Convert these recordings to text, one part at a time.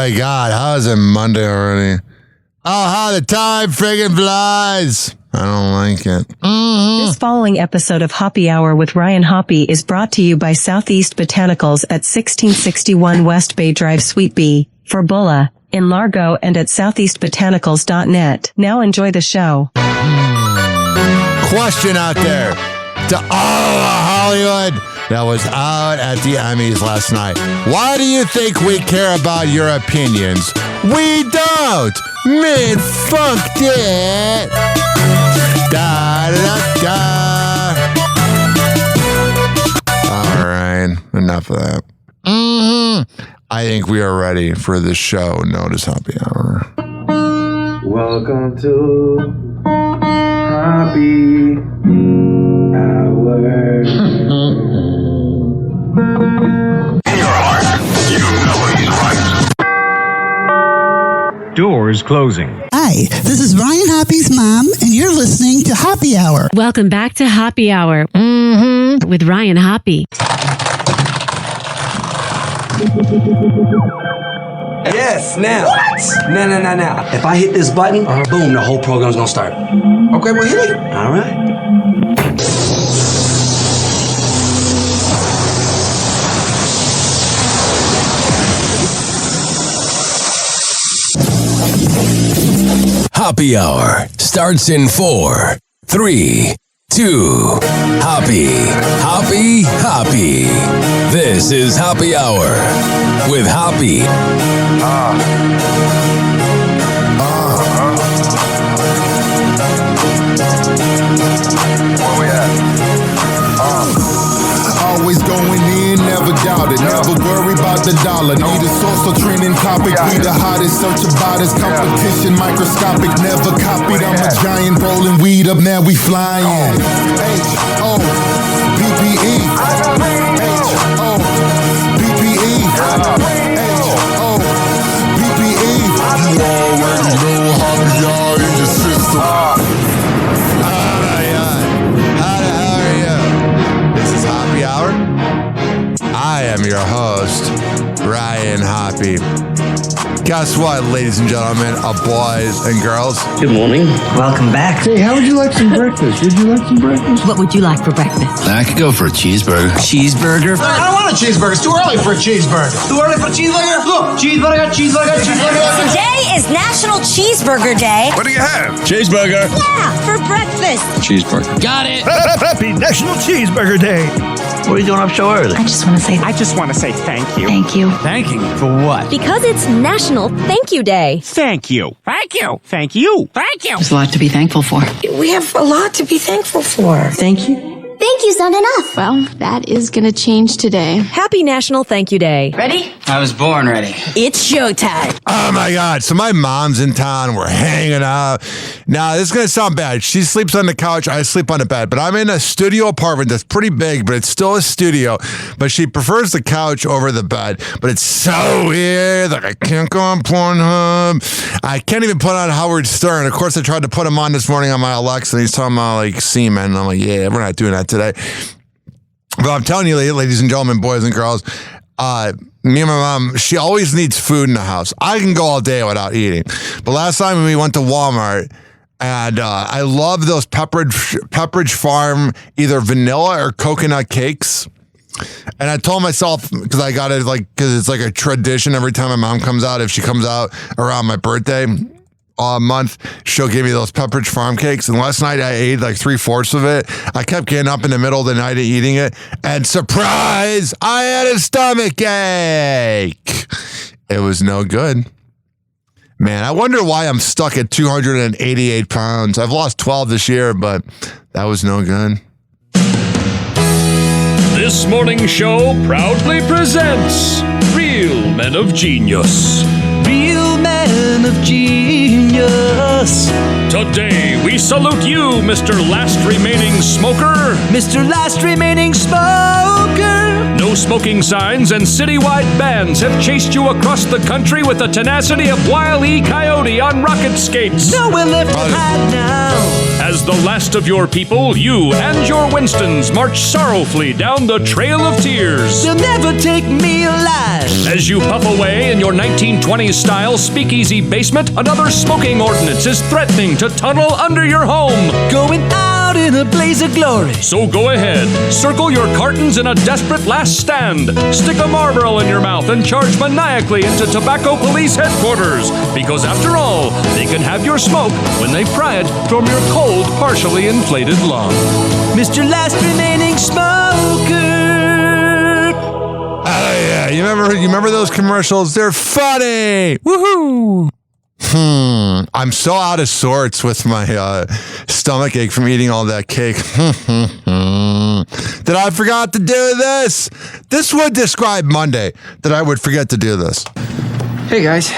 my God. How is it Monday already? Oh, how the time friggin' flies. I don't like it. This following episode of Hoppe Hour with Ryan Hoppe is brought to you by Southeast Botanicals at 1661 West Bay Drive, Suite B, for Bulla, in Largo, and at southeastbotanicals.net. Now enjoy the show. Question out there to all of Hollywood that was out at the Emmys last night. Why do you think we care about your opinions? We don't. Man, fuck that. Da, da, da. All right, enough of that. I think we are ready for the show known as Hoppe Hour. Welcome to Hoppe Hour. In your heart, you know he's right. Doors closing. Hi, this is Ryan Hoppe's mom, and you're listening to Hoppe Hour. Welcome back to Hoppe Hour with Ryan Hoppe. Yes, now. What? Now. If I hit this button, boom, the whole program's gonna start. Okay, well, hit it. All right. Hoppe Hour starts in 4, 3, 2. Hoppe. This is Hoppe Hour with Hoppe. Where we at? Always going in, never doubt it. Never worry about the dollar. Need a source or trending topic. We the hottest, search about us. Competition microscopic, never copied. I'm a giant rolling weed up, now we flying. H-O-P-P-E. H-O-P-P-E. H-O-P-P-E. You already know how we are in the system. I am your host, Ryan Hoppe. Guess what, ladies and gentlemen, boys and girls? Good morning. Welcome back. Hey, how would you like some breakfast? What would you like for breakfast? I could go for a cheeseburger. Cheeseburger? I don't want a cheeseburger. It's too early for a cheeseburger. Too early for a cheeseburger? Look, cheeseburger. Today is National Cheeseburger Day. What do you have? Cheeseburger. Yeah, for breakfast. Cheeseburger. Got it. Happy National Cheeseburger Day. What are you doing up so early? I just want to say thank you. thank you. Thanking for what? Because it's National Thank You Day. Thank you. Thank you. Thank you. Thank you. There's a lot to be thankful for. We have a lot to be thankful for. Thank you. Thank you's not enough. Well, that is going to change today. Happy National Thank You Day. Ready? I was born ready. It's showtime. Oh my God. So my mom's in town. We're hanging out. Now, this is going to sound bad. She sleeps on the couch. I sleep on the bed. But I'm in a studio apartment that's pretty big, but it's still a studio. But she prefers the couch over the bed. But it's so weird. Like, I can't go on Pornhub. I can't even put on Howard Stern. Of course, I tried to put him on this morning on my Alexa. And he's talking about, like, semen. And I'm like, yeah, we're not doing that today. But I'm telling you, ladies and gentlemen, boys and girls, me and my mom, she always needs food in the house. I can go all day without eating. But last time we went to Walmart, and I love those Pepperidge Farm, either vanilla or coconut cakes. And I told myself, because I got it, because it's like a tradition every time my mom comes out, if she comes out around my birthday, a month, she'll give me those Pepperidge Farm cakes. And last night I ate like 3/4 of it. I kept getting up in the middle of the night and eating it. And surprise, I had a stomach ache. It was no good. Man, I wonder why I'm stuck at 288 pounds. I've lost 12 this year, but that was no good. This morning's show proudly presents Real Men of Genius. Real Men of Genius. Today, we salute you, Mr. Last Remaining Smoker. Mr. Last Remaining Smoker. No smoking signs and citywide bans have chased you across the country with the tenacity of Wile E. Coyote on rocket skates. Nowhere left to hide now. As the last of your people, you and your Winstons march sorrowfully down the Trail of Tears. They'll never take me alive. As you puff away in your 1920s style speakeasy basement, another smoking ordinance is threatening to tunnel under your home. Going out in a blaze of glory. So go ahead, circle your cartons in a desperate last stand, stick a Marlboro in your mouth and charge maniacally into Tobacco Police headquarters, because after all, they can have your smoke when they pry it from your cold, partially inflated lung. Mr. Last Remaining Smoker. Oh yeah, you remember those commercials? They're funny. Woohoo! I'm so out of sorts with my stomach ache from eating all that cake. That I forgot to do this. This would describe Monday, that I would forget to do this. Hey guys.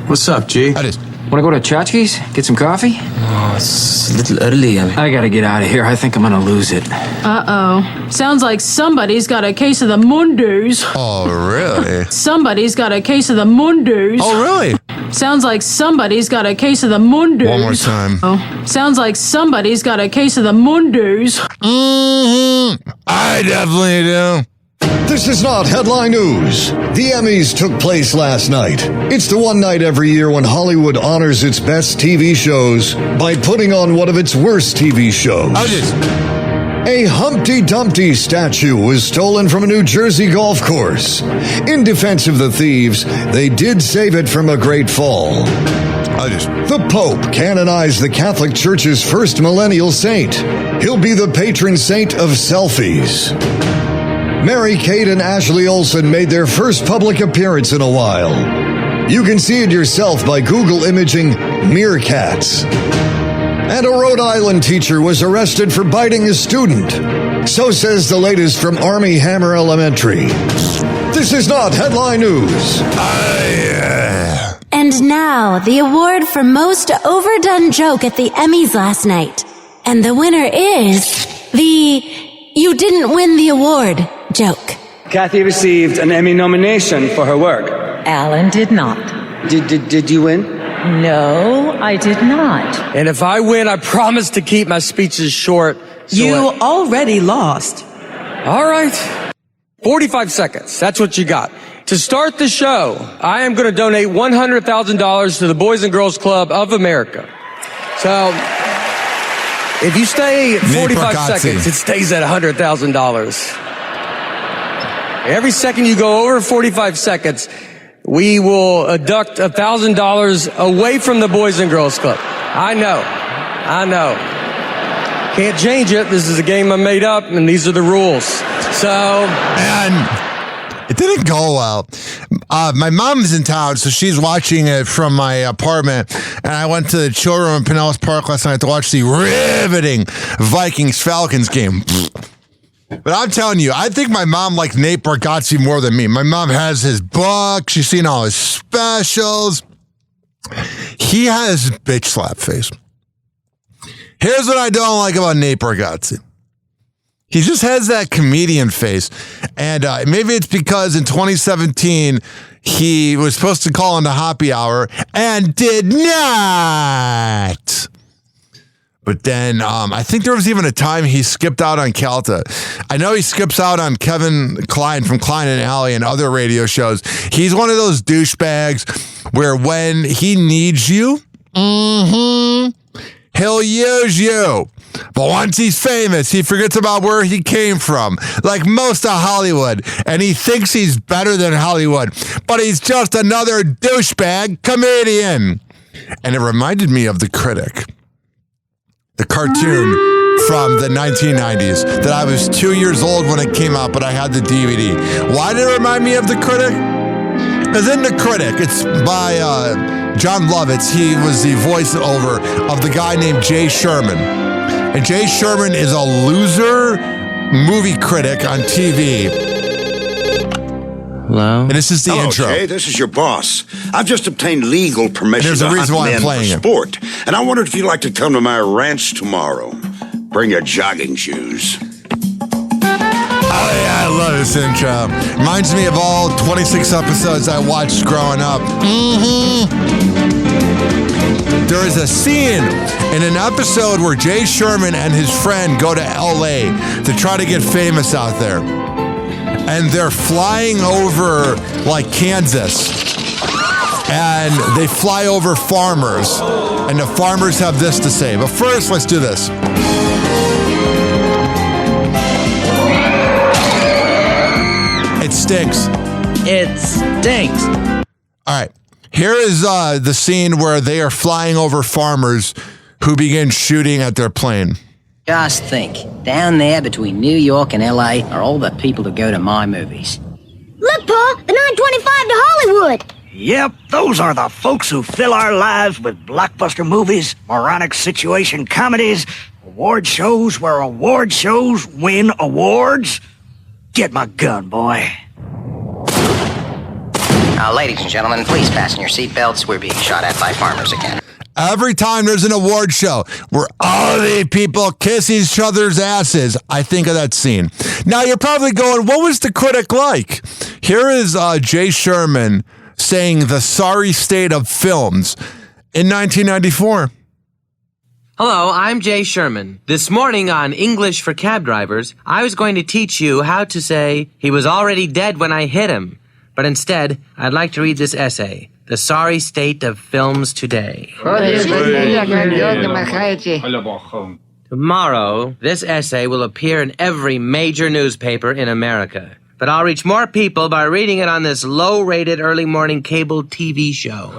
What's up, G? Want to go to Chachki's? Get some coffee? Oh, it's a little early. I gotta get out of here. I think I'm gonna lose it. Uh-oh. Sounds like somebody's got a case of the Mundus. Oh, really? Somebody's got a case of the Mundus. Oh, really? Sounds like somebody's got a case of the Mundus. One more time. Oh, sounds like somebody's got a case of the Mundus. Mm-hmm. I definitely do. This is not headline news. The Emmys took place last night. It's the one night every year when Hollywood honors its best TV shows by putting on one of its worst TV shows. A Humpty Dumpty statue was stolen from a New Jersey golf course. In defense of the thieves, they did save it from a great fall. The Pope canonized the Catholic Church's first millennial saint. He'll be the patron saint of selfies. Mary-Kate and Ashley Olsen made their first public appearance in a while. You can see it yourself by Google imaging meerkats. And a Rhode Island teacher was arrested for biting a student. So says the latest from Army Hammer Elementary. This is not headline news. And now, the award for most overdone joke at the Emmys last night. And the winner is the "You didn't win the award" joke. Kathy received an Emmy nomination for her work. Alan did not. Did you win? No, I did not. And if I win, I promise to keep my speeches short. You already lost. All right. 45 seconds. That's what you got. To start the show, I am going to donate $100,000 to the Boys and Girls Club of America. So, if you stay 45 seconds, it stays at $100,000. Every second you go over 45 seconds, we will deduct $1,000 away from the Boys and Girls Club. I know. Can't change it. This is a game I made up, and these are the rules. So, and it didn't go well. My mom's in town, so she's watching it from my apartment. And I went to the chill room in Pinellas Park last night to watch the riveting Vikings-Falcons game. But I'm telling you, I think my mom liked Nate Bargatze more than me. My mom has his book. She's seen all his specials. He has bitch slap face. Here's what I don't like about Nate Bargatze. He just has that comedian face. And maybe it's because in 2017, he was supposed to call into Happy Hour and did not. But then I think there was even a time he skipped out on Calta. I know he skips out on Kevin Kline from Kline and Alley and other radio shows. He's one of those douchebags where when he needs you, he'll use you. But once he's famous, he forgets about where he came from, like most of Hollywood, and he thinks he's better than Hollywood. But he's just another douchebag comedian. And it reminded me of The Critic, the cartoon from the 1990s that I was 2 years old when it came out, but I had the DVD. Why did it remind me of The Critic? Because in The Critic, it's by John Lovitz. He was the voiceover of the guy named Jay Sherman. And Jay Sherman is a loser movie critic on TV. Hello? And this is the Hello, intro. Jay, this is your boss. I've just obtained legal permission There's a to reason hunt why I'm men playing for it. sport. And I wondered if you'd like to come to my ranch tomorrow. Bring your jogging shoes. Oh, yeah. I love this intro. Reminds me of all 26 episodes I watched growing up. There is a scene in an episode where Jay Sherman and his friend go to LA to try to get famous out there. And they're flying over like Kansas. And they fly over farmers. And the farmers have this to say. But first, let's do this. It stinks. It stinks. All right. Here is the scene where they are flying over farmers who begin shooting at their plane. Just think, down there between New York and LA are all the people who go to my movies. Look, Pa, the 925 to Hollywood. Yep, those are the folks who fill our lives with blockbuster movies, moronic situation comedies, award shows where award shows win awards. Get my gun, boy. Ladies and gentlemen, please fasten your seatbelts. We're being shot at by farmers again. Every time there's an award show where all the people kiss each other's asses, I think of that scene. Now, you're probably going, what was the critic like? Here is Jay Sherman saying the sorry state of films in 1994. Hello, I'm Jay Sherman. This morning on English for Cab Drivers, I was going to teach you how to say, he was already dead when I hit him. But instead, I'd like to read this essay, The Sorry State of Films Today. Tomorrow, this essay will appear in every major newspaper in America. But I'll reach more people by reading it on this low-rated early morning cable TV show.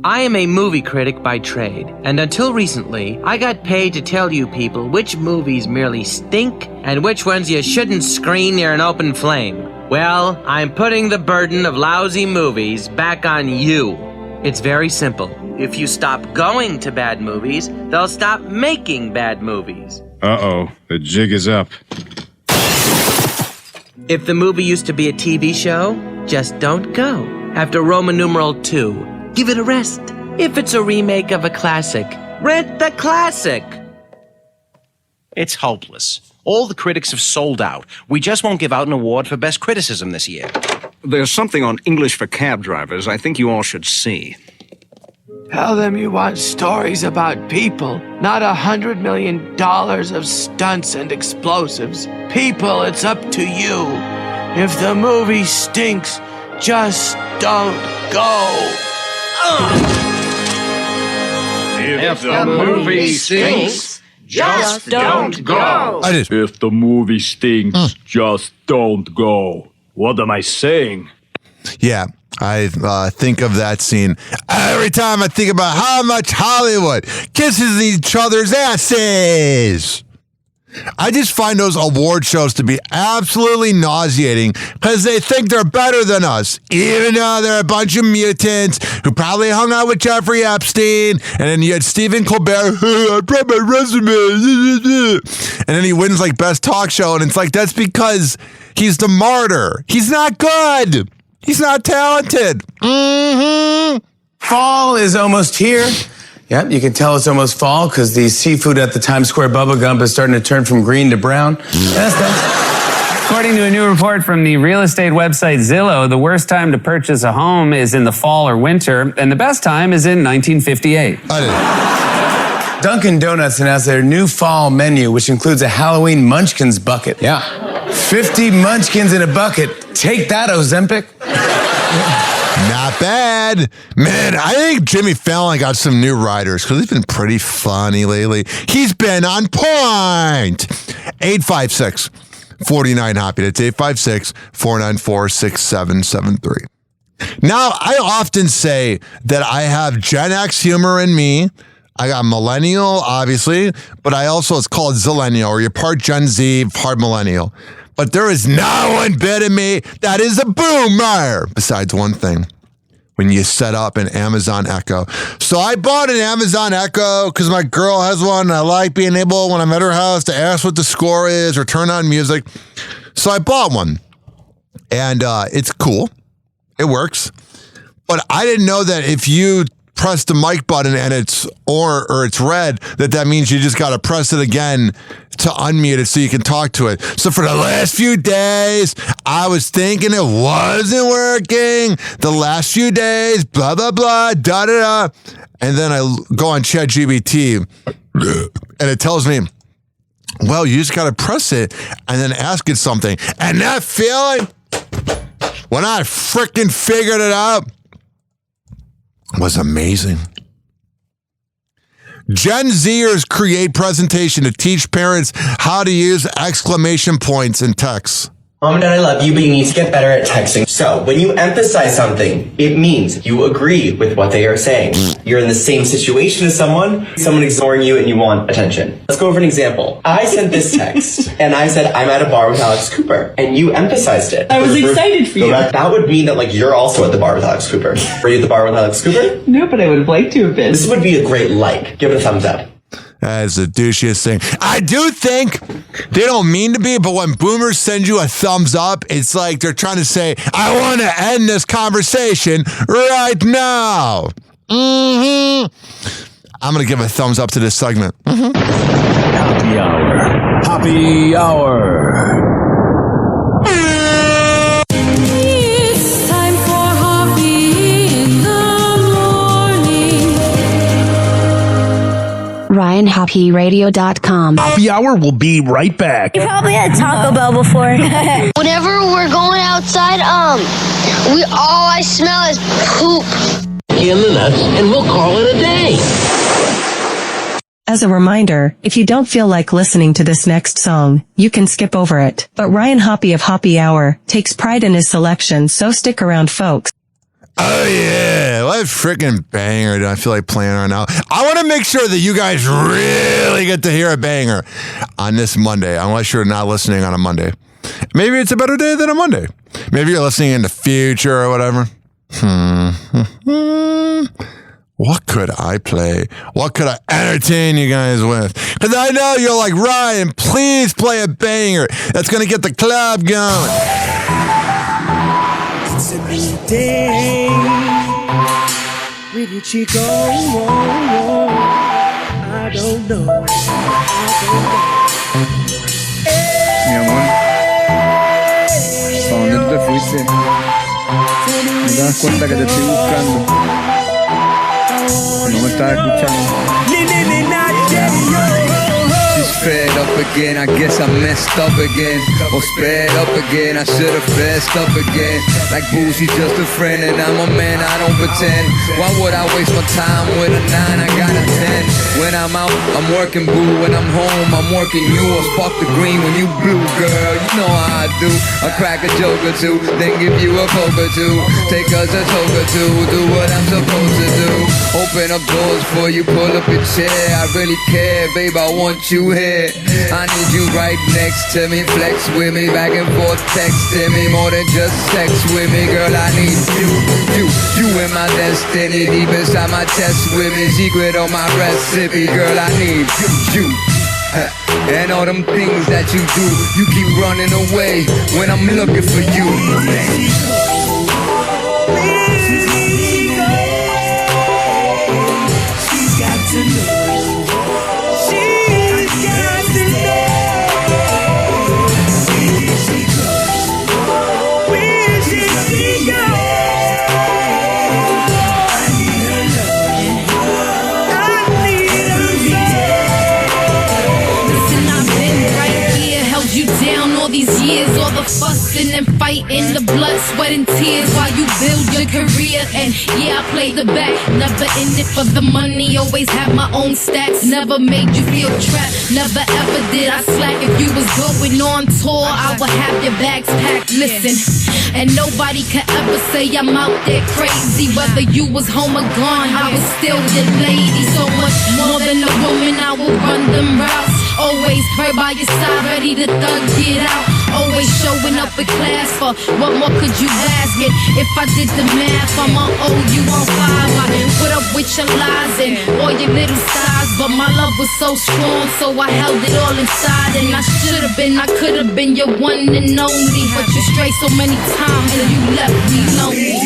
I am a movie critic by trade, and until recently, I got paid to tell you people which movies merely stink and which ones you shouldn't screen near an open flame. Well, I'm putting the burden of lousy movies back on you. It's very simple. If you stop going to bad movies, they'll stop making bad movies. Uh-oh, the jig is up. If the movie used to be a TV show, just don't go. After Roman numeral 2, give it a rest. If it's a remake of a classic, rent the classic. It's hopeless. All the critics have sold out. We just won't give out an award for best criticism this year. There's something on English for Cab Drivers I think you all should see. Tell them you want stories about people, not $100 million of stunts and explosives. People, it's up to you. If the movie stinks, just don't go. If the movie stinks, just don't go. If the movie stinks, just don't go. What am I saying? Yeah, I think of that scene every time I think about how much Hollywood kisses each other's asses. I just find those award shows to be absolutely nauseating because they think they're better than us, even though they're a bunch of mutants who probably hung out with Jeffrey Epstein, and then you had Stephen Colbert, I brought my resume, and then he wins like best talk show, and it's like, that's because he's the martyr. He's not good. He's not talented. Fall is almost here. Yep, you can tell it's almost fall because the seafood at the Times Square Bubba Gump is starting to turn from green to brown. That's nice. According to a new report from the real estate website Zillow, the worst time to purchase a home is in the fall or winter, and the best time is in 1958. Dunkin' Donuts announced their new fall menu, which includes a Halloween Munchkins bucket. Yeah. 50 Munchkins in a bucket. Take that, Ozempic. Not bad. Man, I think Jimmy Fallon got some new writers because he's been pretty funny lately. He's been on point. 856-49-HOPPY. That's 856-494-6773. Now, I often say that I have Gen X humor in me. I got millennial, obviously, but I also, it's called Zillennial, or you're part Gen Z, part millennial. But there is not one bit of me that is a boomer, besides one thing, when you set up an Amazon Echo. So I bought an Amazon Echo because my girl has one, and I like being able, when I'm at her house, to ask what the score is or turn on music. So I bought one, and it's cool. It works. But I didn't know that if you press the mic button and it's or it's red, that means you just got to press it again to unmute it so you can talk to it. So for the last few days, I was thinking it wasn't working. The last few days, blah, blah, blah, da, da, da. And then I go on ChatGPT and it tells me, well, you just got to press it and then ask it something. And that feeling, when I freaking figured it out, was amazing. Gen Zers create presentation to teach parents how to use exclamation points in text. Mom and Dad, I love you, but you need to get better at texting. So, when you emphasize something, it means you agree with what they are saying. You're in the same situation as someone ignoring you and you want attention. Let's go over an example. I sent this text, and I said, I'm at a bar with Alex Cooper, and you emphasized it. I was excited for you. That would mean that, you're also at the bar with Alex Cooper. Were you at the bar with Alex Cooper? No, but I would have liked to have been. This would be a great like. Give it a thumbs up. That is the douchiest thing. I do think they don't mean to be, but when boomers send you a thumbs up, it's like they're trying to say, I want to end this conversation right now. I'm going to give a thumbs up to this segment. Happy hour. Happy hour. It's time for Hoppe in the morning. RyanHoppyRadio.com. Happy hour will be right back. You probably had Taco Bell before. Whenever we're going outside, all I smell is poop. In the nuts, and we'll call it a day. As a reminder, if you don't feel like listening to this next song, you can skip over it. But Ryan Hoppe of Hoppe Hour takes pride in his selection, so stick around, folks. Oh, yeah. What a freaking banger do I feel like playing right now? I want to make sure that you guys really get to hear a banger on this Monday, unless you're not listening on a Monday. Maybe it's a better day than a Monday. Maybe you're listening in the future or whatever. What could I play? What could I entertain you guys with? Because I know you're like, Ryan, please play a banger that's going to get the club going. It's a new day with you, Chico. I don't know. Mi amor, ¿para dónde te fuiste? ¿No te das cuenta que te estoy buscando? No me estás escuchando. She's fed up again, I guess I messed up again. Or sped up again, I should've fessed up again. Like boo, she's just a friend and I'm a man, I don't pretend. Why would I waste my time with a 9, I got a 10. When I'm out, I'm working boo. When I'm home, I'm working you. Or spark the green when you blue, girl. You know how I do. I crack a joke or two, then give you a poke or two. Take us a toke or two, do what I'm supposed to do. Open up doors for you, pull up your chair. I really care, babe, I want you here. I need you right next to me. Flex with me, back and forth texting me. More than just sex with me, girl, I need you in my destiny. Deep inside my chest with me. Secret on my recipe, girl, I need you. And all them things that you do, you keep running away when I'm looking for you. She's got to know. She's got to know. Where she goes? Where she goes? I need her love. I need her love. Listen, I've been right here, held you down all these years, all the fussing and fighting, the blood, sweat, and tears while you build your career. And yeah, I played the back, never in it for the money, always had my own stats, never made you feel trapped, never ever did I slack. If you was going on tour, I would have your bags packed. Listen, and nobody could ever say I'm out there crazy, whether you was home or gone, I was still your lady. So much more than a woman, I will run them routes. Always right by your side, ready to thug it out. Always showing up in class for what more could you ask it? If I did the math, I'ma owe you on 5. I put up with your lies and all your little sighs, but my love was so strong, so I held it all inside. And I should've been, I could've been your one and only, but you strayed so many times and you left me lonely.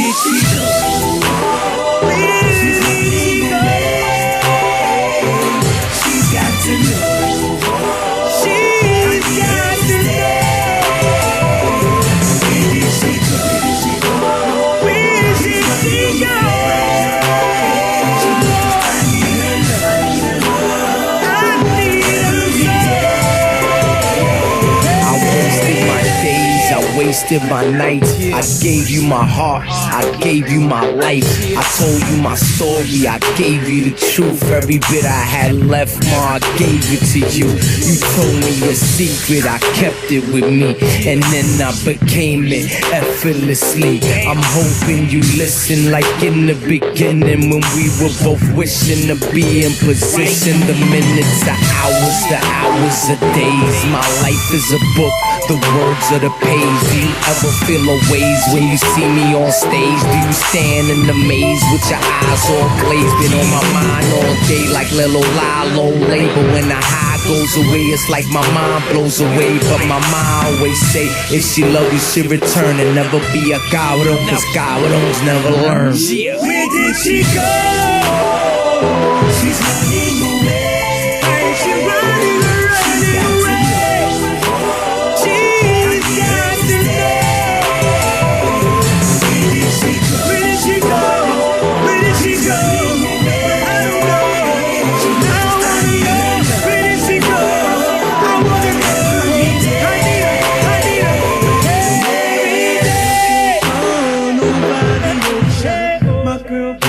wasted my nights. I gave you my heart, I gave you my life. I told you my story, I gave you the truth. Every bit I had left, ma, I gave it to you. You told me your secret, I kept it with me, and then I became it effortlessly. I'm hoping you listen like in the beginning when we were both wishing to be in position. The minutes, the hours, the days. My life is a book, the words of the page. Do you ever feel a ways when you see me on stage? Do you stand in the maze with your eyes all glazed? Been on my mind all day like Lilo Lalo label. When the high goes away, it's like my mind blows away. But my mom always say, if she love you, she return and never be a coward. Cause cowards never learn. Where did she go? She's running away. She's running away. She's got to know. Where did she go? Where did she go? I don't know. I wanna know. Where did she go? I wanna know. I need her. Every day. Oh, nobody will share my girl. Oh,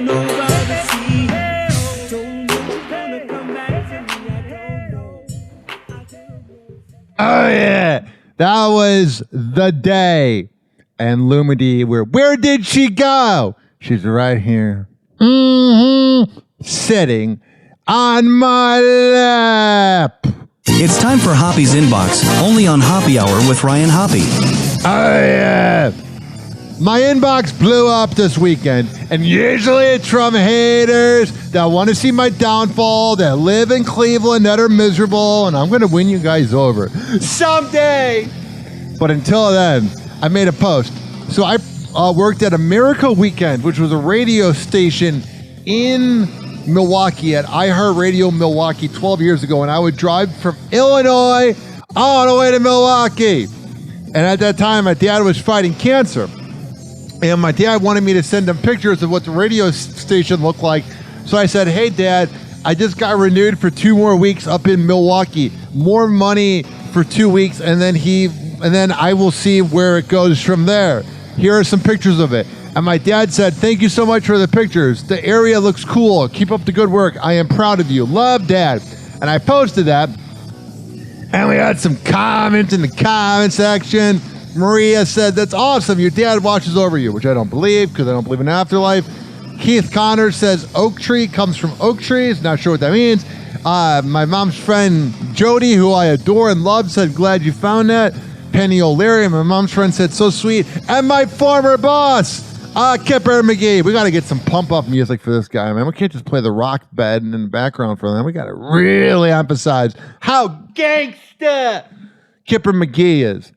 nobody see her. Don't know she's gonna come back to me. I don't know. Oh, yeah. That was The Day. And Lumity, where did she go? She's right here. Sitting on my lap. It's time for Hoppy's Inbox, only on Hoppy Hour with Ryan Hoppe. Oh, yeah. My inbox blew up this weekend, and usually it's from haters that want to see my downfall, that live in Cleveland, that are miserable, and I'm going to win you guys over someday. But until then, I made a post. So I worked at America Weekend, which was a radio station in Milwaukee at iHeartRadio Milwaukee 12 years ago, and I would drive from Illinois all the way to Milwaukee. And at that time, my dad was fighting cancer. And my dad wanted me to send him pictures of what the radio station looked like. So I said, hey, Dad, I just got renewed for 2 more weeks up in Milwaukee. More money for 2 weeks, and then I will see where it goes from there. Here are some pictures of it. And my dad said, thank you so much for the pictures. The area looks cool. Keep up the good work. I am proud of you. Love, Dad. And I posted that. And we had some comments in the comment section. Maria said, that's awesome. Your dad watches over you, which I don't believe because I don't believe in afterlife. Keith Connor says oak tree comes from oak trees. Not sure what that means. My mom's friend Jody, who I adore and love, said, glad you found that. Penny O'Leary, my mom's friend, said, so sweet. And my former boss, Kipper McGee. We got to get some pump-up music for this guy, man. We can't just play the rock bed in the background for them. We got to really emphasize how gangsta Kipper McGee is.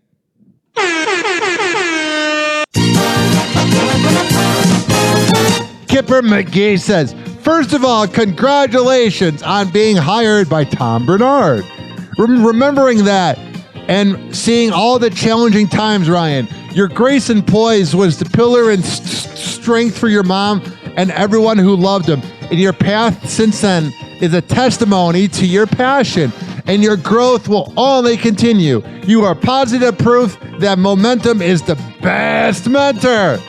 Kipper McGee says, first of all, congratulations on being hired by Tom Bernard. Remembering that and seeing all the challenging times, Ryan, your grace and poise was the pillar and strength for your mom and everyone who loved him. And your path since then is a testimony to your passion, and your growth will only continue. You are positive proof that momentum is the best mentor.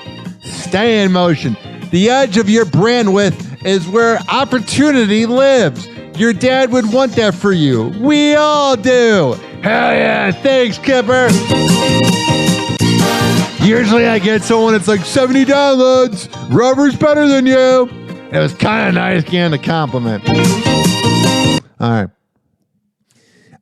Stay in motion. The edge of your brand width is where opportunity lives. Your dad would want that for you. We all do. Hell yeah. Thanks, Kipper. Usually I get someone that's like 70 downloads. Rubber's better than you. It was kind of nice getting a compliment. All right.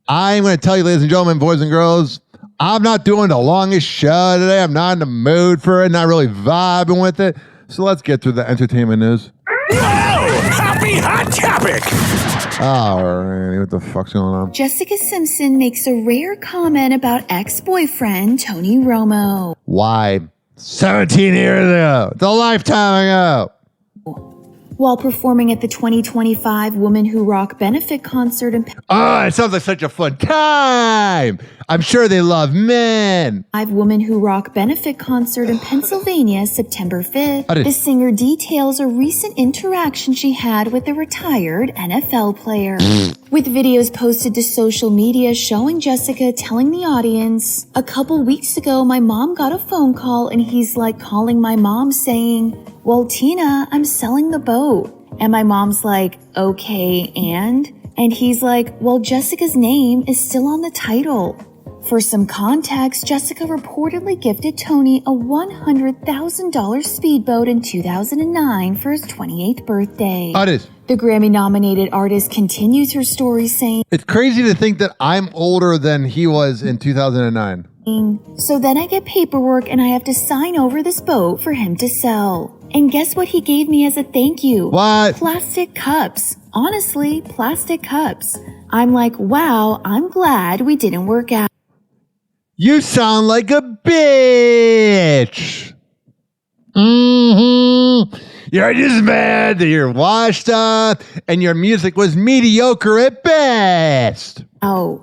I'm going to tell you, ladies and gentlemen, boys and girls, I'm not doing the longest show today. I'm not in the mood for it, not really vibing with it. So let's get through the entertainment news. Happy Hot Topic! All right, what the fuck's going on? Jessica Simpson makes a rare comment about ex-boyfriend Tony Romo. Why? 17 years ago. It's a lifetime ago. While performing at the 2025 Women Who Rock benefit concert in... Oh, it sounds like such a fun time. I'm sure they love men. Live Woman Who Rock benefit concert in Pennsylvania, September 5th. The singer details a recent interaction she had with a retired NFL player. With videos posted to social media showing Jessica telling the audience, "A couple weeks ago, my mom got a phone call and he's like calling my mom saying, 'Well, Tina, I'm selling the boat.' And my mom's like, 'Okay, and?' And he's like, 'Well, Jessica's name is still on the title.'" For some context, Jessica reportedly gifted Tony a $100,000 speedboat in 2009 for his 28th birthday. The Grammy-nominated artist continues her story saying, "It's crazy to think that I'm older than he was in 2009. So then I get paperwork and I have to sign over this boat for him to sell. And guess what he gave me as a thank you? What? Plastic cups. Honestly, plastic cups. I'm like, wow, I'm glad we didn't work out." You sound like a bitch. You're just mad that you're washed up and your music was mediocre at best. Oh.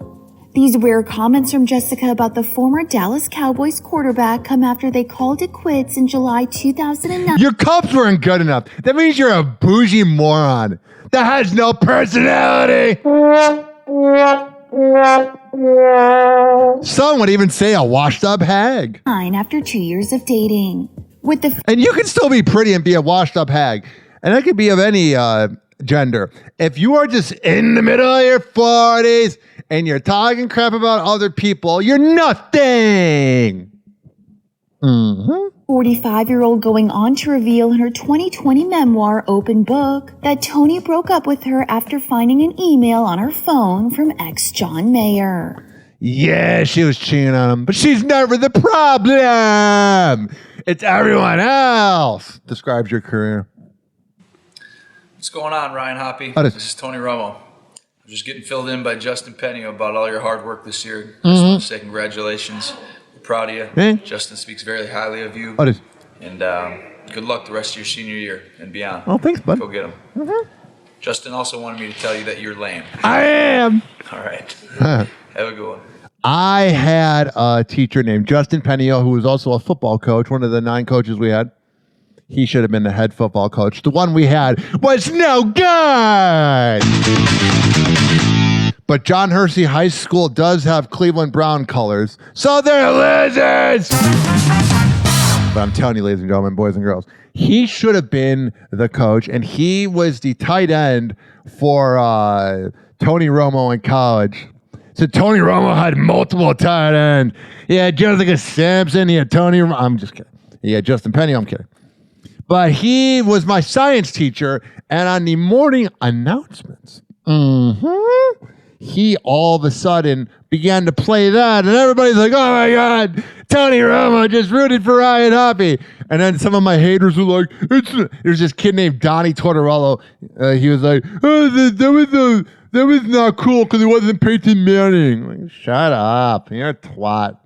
These rare comments from Jessica about the former Dallas Cowboys quarterback come after they called it quits in July 2009. Your cups weren't good enough. That means you're a bougie moron that has no personality. Some would even say a washed up hag. After 2 years of dating. And you can still be pretty and be a washed up hag. And that could be of any gender. If you are just in the middle of your 40s and you're talking crap about other people, you're nothing. 45-year-old going on to reveal in her 2020 memoir, Open Book, that Tony broke up with her after finding an email on her phone from ex John Mayer. Yeah, she was cheating on him, but she's never the problem. It's everyone else. Describes your career. What's going on, Ryan Hoppe? This is Tony Romo. I'm just getting filled in by Justin Penny about all your hard work this year. I just want to say congratulations. We're proud of you. Justin speaks very highly of you. And good luck the rest of your senior year and beyond. Oh, thanks, bud. Go get him. Justin also wanted me to tell you that you're lame. I am. All right. Have a good one. I had a teacher named Justin Penio, who was also a football coach, one of the 9 coaches we had. He should have been the head football coach. The one we had was no good. But John Hersey High School does have Cleveland Brown colors, so they're lizards. But I'm telling you, ladies and gentlemen, boys and girls, he should have been the coach, and he was the tight end for Tony Romo in college. So Tony Romo had multiple tight ends. He had Jessica Simpson. He had Tony. I'm just kidding. He had Justin Penny. I'm kidding. But he was my science teacher, and on the morning announcements, he all of a sudden began to play that, and everybody's like, "Oh my God, Tony Romo just rooted for Ryan Hoppe." And then some of my haters were like, "There's this kid named Donnie Tortorello." He was like, "Oh, that was not cool because it wasn't Peyton Manning." Like, shut up, you're a twat.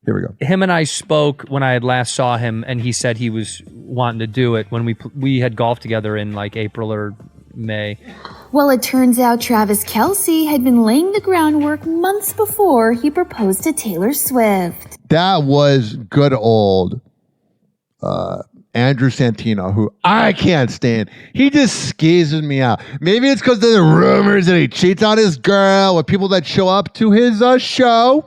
Here we go. Him and I spoke when I had last saw him, and he said he was wanting to do it when we had golfed together in like April or May. Well, it turns out Travis Kelce had been laying the groundwork months before he proposed to Taylor Swift. That was good old Andrew Santino, who I can't stand. He just skeezes me out. Maybe it's because of the rumors that he cheats on his girl with people that show up to his show.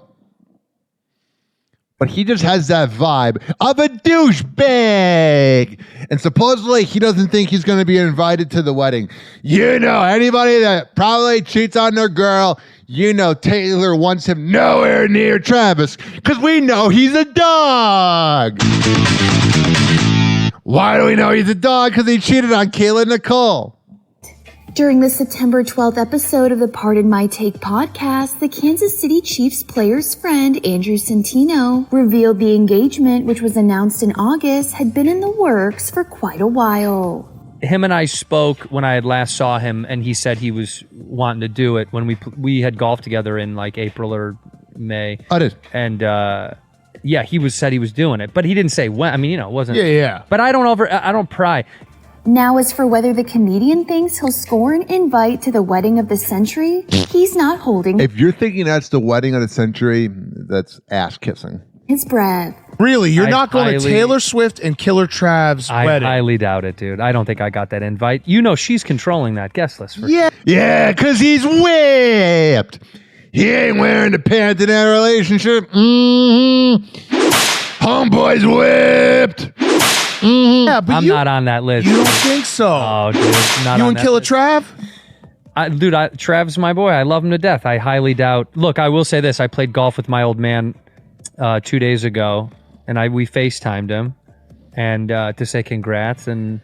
But he just has that vibe of a douchebag. And supposedly he doesn't think he's going to be invited to the wedding. You know, anybody that probably cheats on their girl, you know Taylor wants him nowhere near Travis because we know he's a dog. Why do we know he's a dog? Because he cheated on Kayla Nicole. During the September 12th episode of the Pardon My Take podcast, the Kansas City Chiefs player's friend, Andrew Santino, revealed the engagement, which was announced in August, had been in the works for quite a while. Him and I spoke when I had last saw him, and he said he was wanting to do it when we had golfed together in like April or May. And yeah, said he was doing it, but he didn't say when. I mean, you know, it wasn't. Yeah. But I don't pry. Now, as for whether the comedian thinks he'll score an invite to the wedding of the century, he's not holding If you're thinking that's the wedding of the century, that's ass kissing. his breath. Really? You're not going to Taylor Swift and Killer Trav's wedding? I highly doubt it, dude. I don't think I got that invite. You know she's controlling that guest list. Yeah, because he's whipped. He ain't wearing the pants in that relationship. Homeboy's whipped. Yeah, but I'm not on that list. You don't think so? Oh, dude. Not You on and that Killer list. Trav? Dude, Trav's my boy. I love him to death. I highly doubt. Look, I will say this. I played golf with my old man 2 days ago, and we FaceTimed him and to say congrats. And,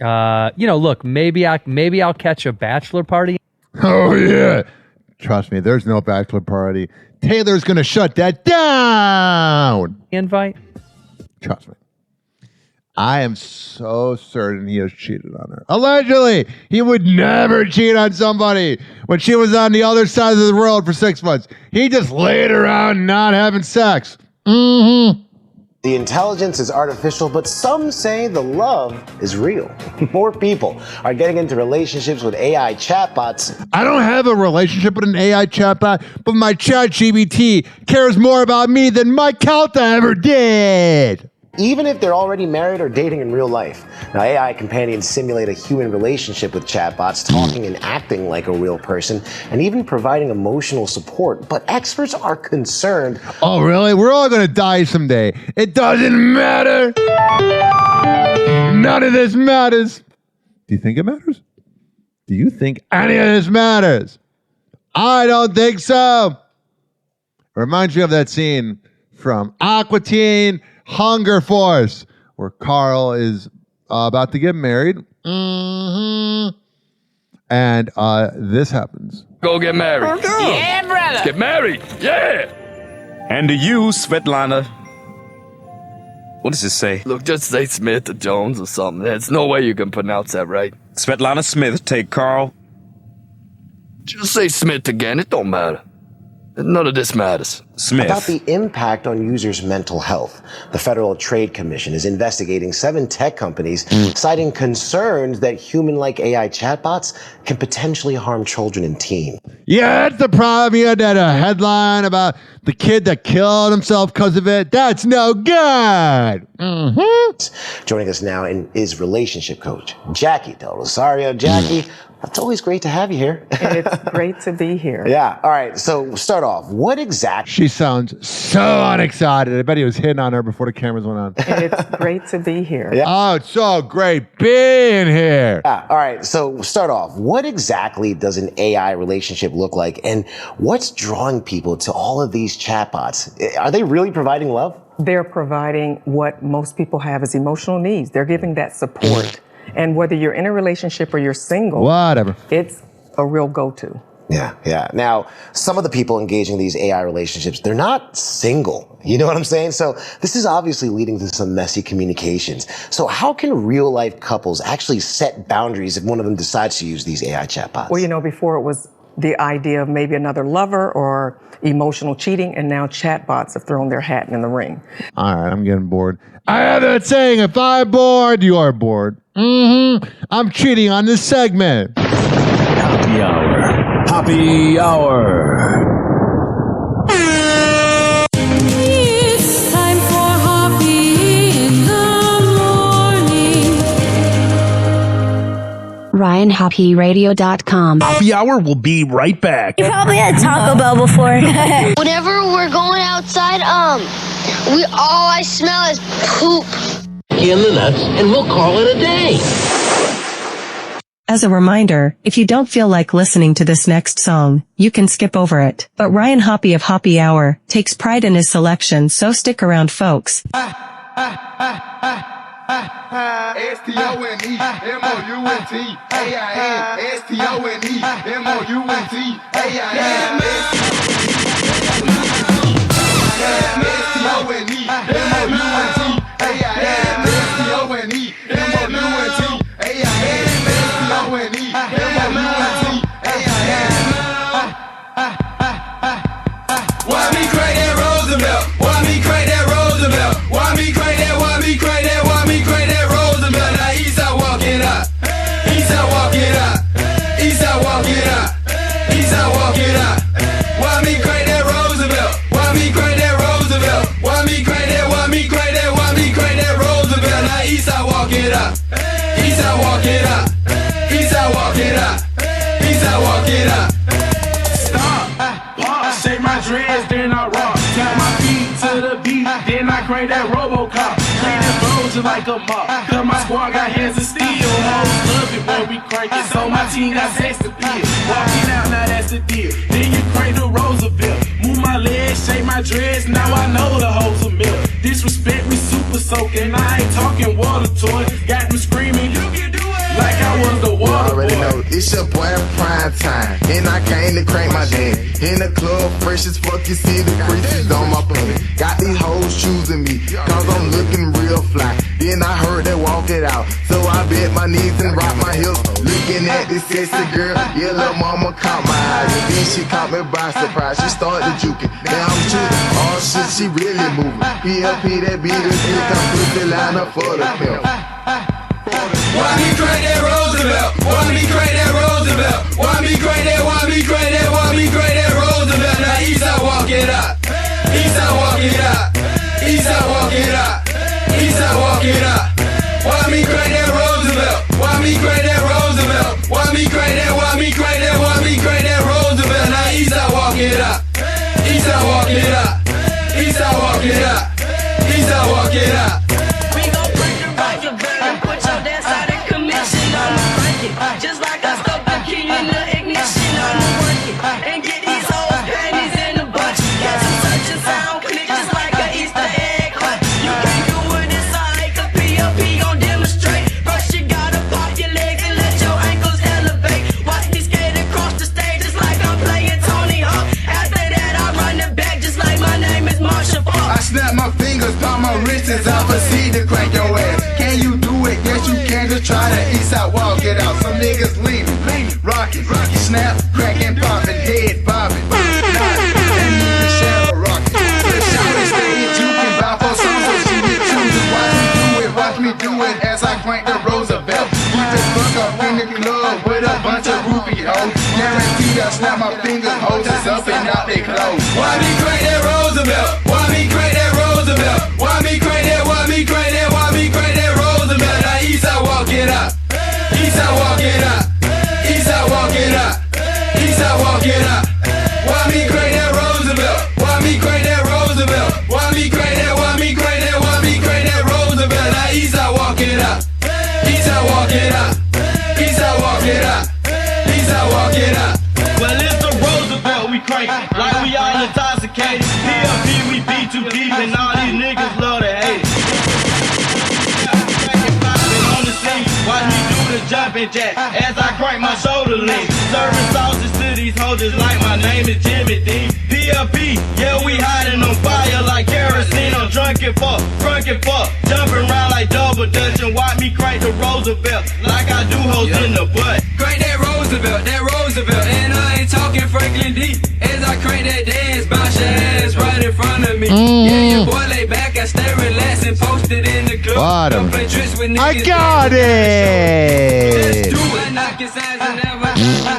look, maybe I'll catch a bachelor party. Oh, yeah. Trust me, there's no bachelor party. Taylor's going to shut that down. Invite? Trust me. I am so certain he has cheated on her. Allegedly, he would never cheat on somebody when she was on the other side of the world for 6 months. He just laid around not having sex. The intelligence is artificial, but some say the love is real. More people are getting into relationships with AI chatbots. I don't have a relationship with an AI chatbot, but my ChatGPT cares more about me than Mike Calta ever did. Even if they're already married or dating in real life. Now, AI companions simulate a human relationship with chatbots, talking and acting like a real person, and even providing emotional support. But experts are concerned. Oh, really? We're all going to die someday. It doesn't matter. None of this matters. Do you think it matters? Do you think any of this matters? I don't think so. Reminds me of that scene from Aqua Teen Hunger Force, where Carl is about to get married. And this happens. Go get married. Yeah, brother. Let's get married. Yeah. And to you, Svetlana. What does this say? Look, just say Smith or Jones or something. There's no way you can pronounce that right. Svetlana Smith, take Carl. Just say Smith again. It don't matter. None of this matters. Smith. About the impact on users' mental health. The Federal Trade Commission is investigating 7 tech companies, citing concerns that human-like AI chatbots can potentially harm children and teens. Yeah, that's the problem. You had that headline about the kid that killed himself because of it. That's no good. Joining us now is relationship coach Jackie Del Rosario. Jackie, it's always great to have you here. It's great to be here. Yeah. All right. So start off. What exactly? She sounds so unexcited. I bet he was hitting on her before the cameras went on. It's great to be here. Yeah. Oh, it's so great being here. Yeah. All right. So start off. What exactly does an AI relationship look like, and what's drawing people to all of these chatbots? Are they really providing love? They're providing what most people have as emotional needs. They're giving that support. And whether you're in a relationship or you're single, whatever, it's a real go-to. Yeah. Now, some of the people engaging in these AI relationships, they're not single. You know what I'm saying? So this is obviously leading to some messy communications. So how can real-life couples actually set boundaries if one of them decides to use these AI chatbots? Well, before it was the idea of maybe another lover or emotional cheating, and now chatbots have thrown their hat in the ring. All right, I'm getting bored. I have that saying, if I'm bored, you're bored. I'm cheating on this segment. Happy hour. Happy hour. It's time for Hoppe in the morning. RyanHoppeRadio.com. Happy hour will be right back. You probably had Taco Bell before. Whenever we're going outside, all I smell is poop. In the nuts, and we'll call it a day. As a reminder, if you don't feel like listening to this next song, you can skip over it. But Ryan Hoppe of Hoppe Hour takes pride in his selection, so stick around, folks. walk it up. Eastside walk it up. Eastside walk it up. Eastside walk it up. Stop, pop, shake my dreads, then I rock. Tap my feet to the beat, then I crank that RoboCop. Clean and blow just like a mop. Cause my squad got hands of steel. Hoes love it when we crank it, so my team got sex appeal. Walking out, now that's the deal. Then you crank the Roosevelt. Move my legs, shake my dreads, now I know the hoes are milk. Disrespect me super soaking, I ain't talking water toys. Got them screaming, you can do it, like I was the water boy. Know it's your boy prime time, and I came to crank my dance. In the club, fresh as fuck, you see the creases on my penny. Got these hoes choosing me, cause I'm looking real fly. Then I heard they walk it out, so I bent my knees and rock my hips. Looking at this sexy girl, yeah, little mama caught my eyes. And then she caught me by surprise, she started juking. Now I'm choosing, oh shit, she really moving. PLP, that beat is sick, I'm pussy line up for the pimp. Why me crank that Roosevelt? Why me crank that Roosevelt? Why me crank that? Why me crank that? Why me crank that Roosevelt? Now Eastside walk it up. Eastside walk it up. Eastside walk it up. Eastside walk it up. Why me crank that Roosevelt? Why me crank that Roosevelt? Why me crank that? Why me crank that? Why me crank that Roosevelt? Now Eastside walk it up. Eastside walk it up. Eastside walk it up. Eastside walk it up. We gon' break the Roosevelt and put your dance out of commission. I'ma break it, just like I stuck the key in the ignition. I'ma work it and get these hoes panties in a bunch. Got some touch and sound click just like an Easter egg hunt. You can't do it inside like a PLP gon' demonstrate. First you gotta pop your legs and let your ankles elevate. Watch me skate across the stage just like I'm playing Tony Hawk. After that I run it back just like my name is Marsha Park. I snap my fingers, palm my wrists, I proceed to crank your ass. Can you do it? Yes, you can. Just try to Eastside walk it out. Some niggas leaning, rocking, snap, cracking, popping, head bobbing, nodding, and you can share a rocket. Let's shout and stay it, you can buy for songs so she can choose. Watch me do it as I crank the Roosevelt. Keep it fuck up in the club with a bunch of groupie hoes. Guaranteed I snap my fingers, hoes is up and out they clothes. Why me crank that Roosevelt? Why me crank that Roosevelt? Why me crank that? Why me crank that? Why me crank that Roosevelt? Now Eastside walk it up. Eastside walk it up. Eastside walk it up. Eastside walk it up. Why me crank that Roosevelt? Why me crank that Roosevelt? Why me crank that? Why me crank that? Why me crank that Roosevelt? Now Eastside walk it up. Eastside walk it up. Eastside walk it up. Eastside walk it up. Well, it's the Roosevelt we crank like we all intoxicated. PLP we beat too deep and all these niggas love to hate it. On the scene, watch me do the jumping jack as I crank my shoulder lean. Serving sauces to these hoes just like my name is Jimmy D. PLP, yeah we hiding on fire like kerosene. I'm drunk and fuck, jumping around like double dutch and watch me crank the Roosevelt like I do hoes in the butt. Crank that Roosevelt, and I ain't talking Franklin D. As I crank that dance, bounce your ass right in front of me. Yeah, your boy lay back, I stay relaxed and posted in the club. Bottom. Play tricks with I niggas. got it. Let's do it. Knocking signs and never.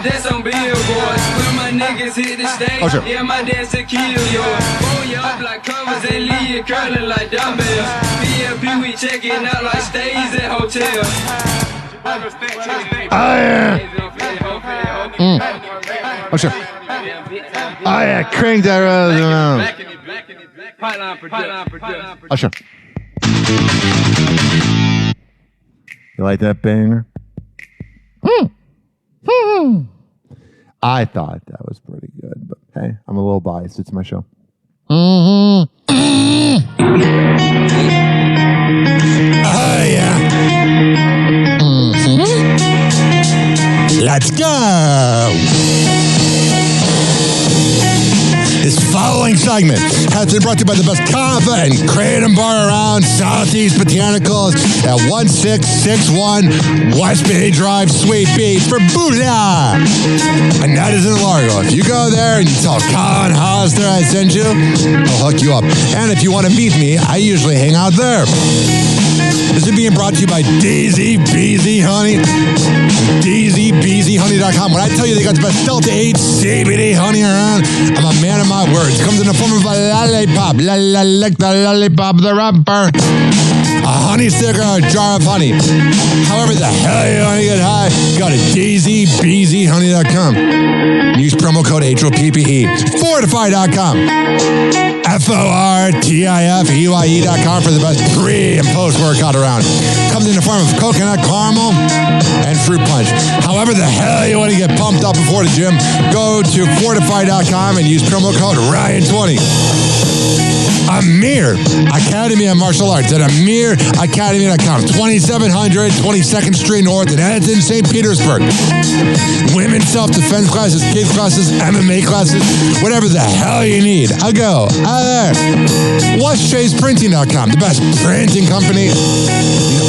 That's on billboards. When my niggas hit the stage, Oh, sure. yeah, my dance to kill yours. Pull you up like covers and leave you curling like dumbbells. PLP, we checking out like stays at hotels. Oh, sure. Oh, yeah, crank that Roosevelt. Oh, sure. You like that banger? I thought that was pretty good, but hey, I'm a little biased. It's my show. Oh, yeah. Let's go. This following segment has been brought to you by the best kava and kratom bar around, Southeast Botanicals at 1661 West Bay Drive, Sweet Beach for Booyah! And that is in Largo. If you go there and you tell Colin Hollister I sent you, I'll hook you up. And if you want to meet me, I usually hang out there. This is being brought to you by Daisy Beezy Honey. DaisyBeezyHoney.com. When I tell you they got the best Delta 8 CBD honey around, I'm a man of my words. Comes in the form of a lollipop. Lick the lollipop, the rapper. honey stick or a jar of honey. However the hell you want to get high, go to DZBZHoney.com. Use promo code HOPPE. Fortify.com. FORTIFEYE.com for the best pre and post workout around. Comes in the form of coconut caramel and fruit punch. However the hell you want to get pumped up before the gym, go to Fortify.com and use promo code Ryan20. Amir Academy of Martial Arts at AmirAcademy.com. 2700 22nd Street North in Edmonton, St. Petersburg. Women's self-defense classes, kids classes, MMA classes, whatever the hell you need. I'll go out there. WashChasePrinting.com, the best printing company in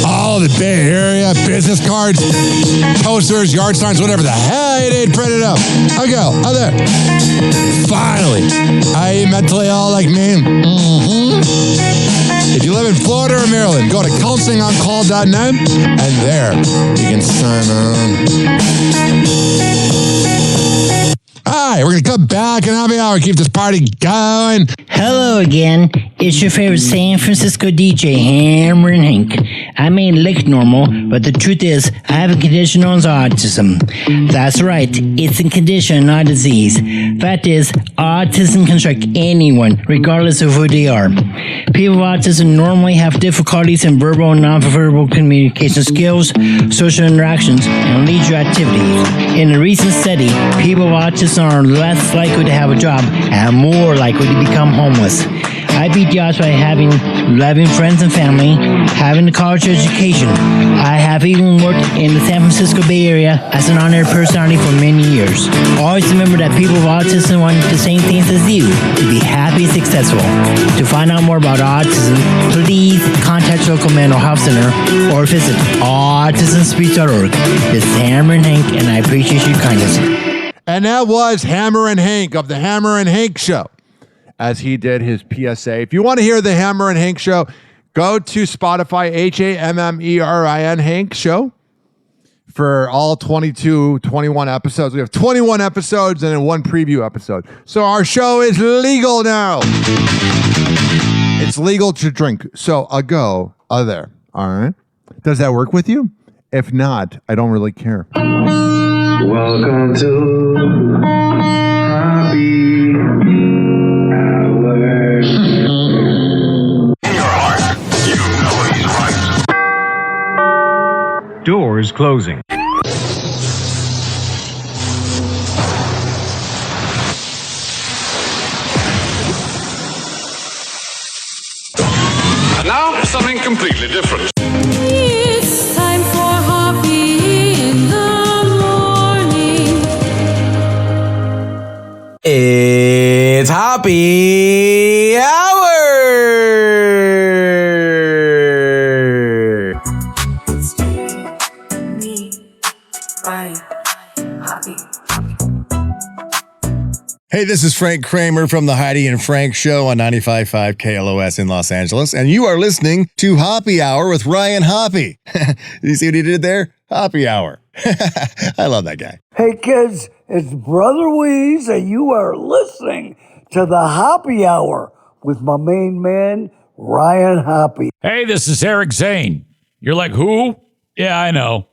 all the Bay Area. Business cards, posters, yard signs, whatever the hell you need printed up. I'll go out there. Finally, are you mentally ill like me? If you live in Florida or Maryland, go to counselingoncall.net and there you can sign on. All right, we're going to come back and happy hour, keep this party going. Hello again. It's your favorite San Francisco DJ, Hammer and Hank. I may look normal, but the truth is, I have a condition known as autism. That's right, it's a condition, not a disease. Fact is, autism can strike anyone, regardless of who they are. People with autism normally have difficulties in verbal and non-verbal communication skills, social interactions, and leisure activities. In a recent study, people with autism are less likely to have a job and more likely to become homeless. I beat the odds by having loving friends and family, having a college education. I have even worked in the San Francisco Bay Area as an honored personality for many years. Always remember that people with autism want the same things as you, to be happy and successful. To find out more about autism, please contact your local mental health center or visit autismspeech.org. This is Hammer and Hank, and I appreciate your kindness. And that was Hammer and Hank of the Hammer and Hank Show, as he did his PSA. If you want to hear the Hammer and Hank Show, go to Spotify, HAMMERIN Hank Show, for all 21 episodes. We have 21 episodes and then one preview episode. So our show is legal now. It's legal to drink. So I'll go there. All right. Does that work with you? If not, I don't really care. Welcome to Happy Hour. In your heart, you know he's right. Doors closing. And now, something completely different. It's time for Hoppe in the morning. It's Hoppe Hour! Hey, this is Frank Kramer from the Heidi and Frank Show on 95.5 KLOS in Los Angeles, and you are listening to Hoppe Hour with Ryan Hoppe. You see what he did there? Hoppe Hour. I love that guy. Hey kids, it's Brother Weeze, and you are listening to the Hoppe Hour with my main man, Ryan Hoppe. Hey, this is Eric Zane. You're like, who? Yeah, I know.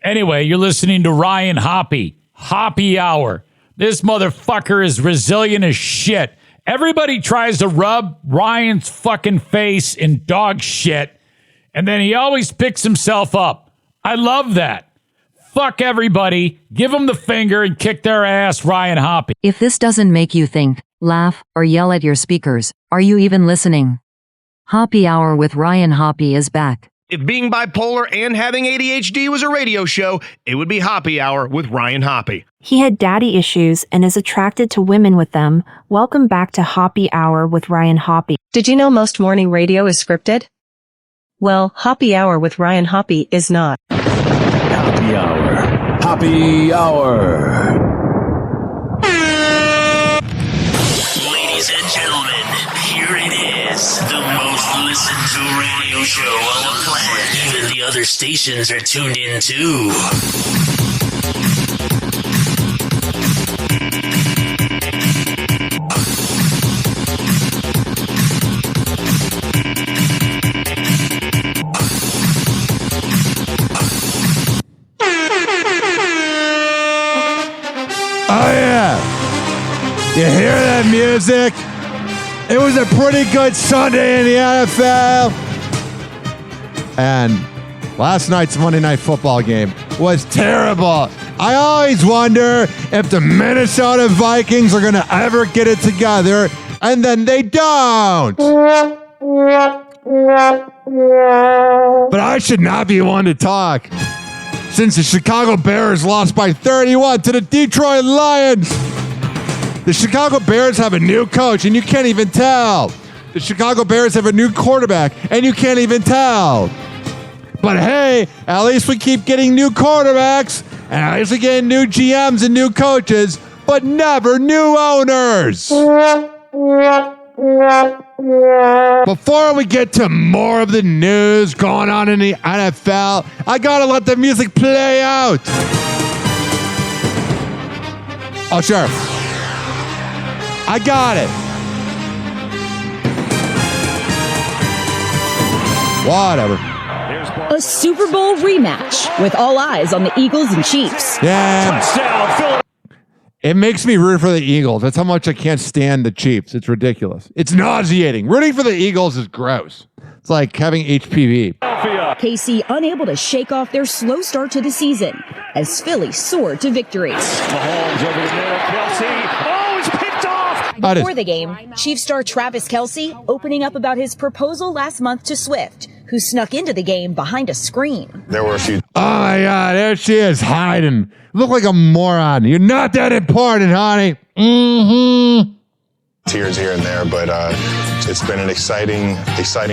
Anyway, you're listening to Ryan Hoppe. Hoppe Hour. This motherfucker is resilient as shit. Everybody tries to rub Ryan's fucking face in dog shit, and then he always picks himself up. I love that. Fuck everybody. Give him the finger and kick their ass, Ryan Hoppe. If this doesn't make you think, laugh, or yell at your speakers, are you even listening? Hoppe Hour with Ryan Hoppe is back. If being bipolar and having ADHD was a radio show, it would be Hoppe Hour with Ryan Hoppe. He had daddy issues and is attracted to women with them. Welcome back to Hoppe Hour with Ryan Hoppe. Did you know most morning radio is scripted? Well, Hoppe Hour with Ryan Hoppe is not. Hoppe Hour. Hoppe Hour. Ladies and gentlemen, here it is. The most listened to radio show on the planet. Even the other stations are tuned in too. good music. It was a pretty good Sunday in the NFL. And last night's Monday Night Football game was terrible. I always wonder if the Minnesota Vikings are going to ever get it together, and then they don't. But I should not be one to talk, since the Chicago Bears lost by 31 to the Detroit Lions. The Chicago Bears have a new coach, and you can't even tell. The Chicago Bears have a new quarterback, and you can't even tell. But hey, at least we keep getting new quarterbacks, and at least we get new GMs and new coaches, but never new owners. Before we get to more of the news going on in the NFL, I gotta let the music play out. Oh, sure. I got it. Whatever. A Super Bowl rematch with all eyes on the Eagles and Chiefs. Yeah. Touchdown, it makes me root for the Eagles. That's how much I can't stand the Chiefs. It's ridiculous. It's nauseating. Rooting for the Eagles is gross. It's like having HPV. KC unable to shake off their slow start to the season as Philly soared to victory. Mahomes over the middle, Kelsey. Oh, it's picked off! Before the game, Chiefs star Travis Kelsey opening up about his proposal last month to Swift, who snuck into the game behind a screen. There were a few. Oh my God, there she is hiding. Look like a moron. You're not that important, honey. Tears here and there, but it's been an exciting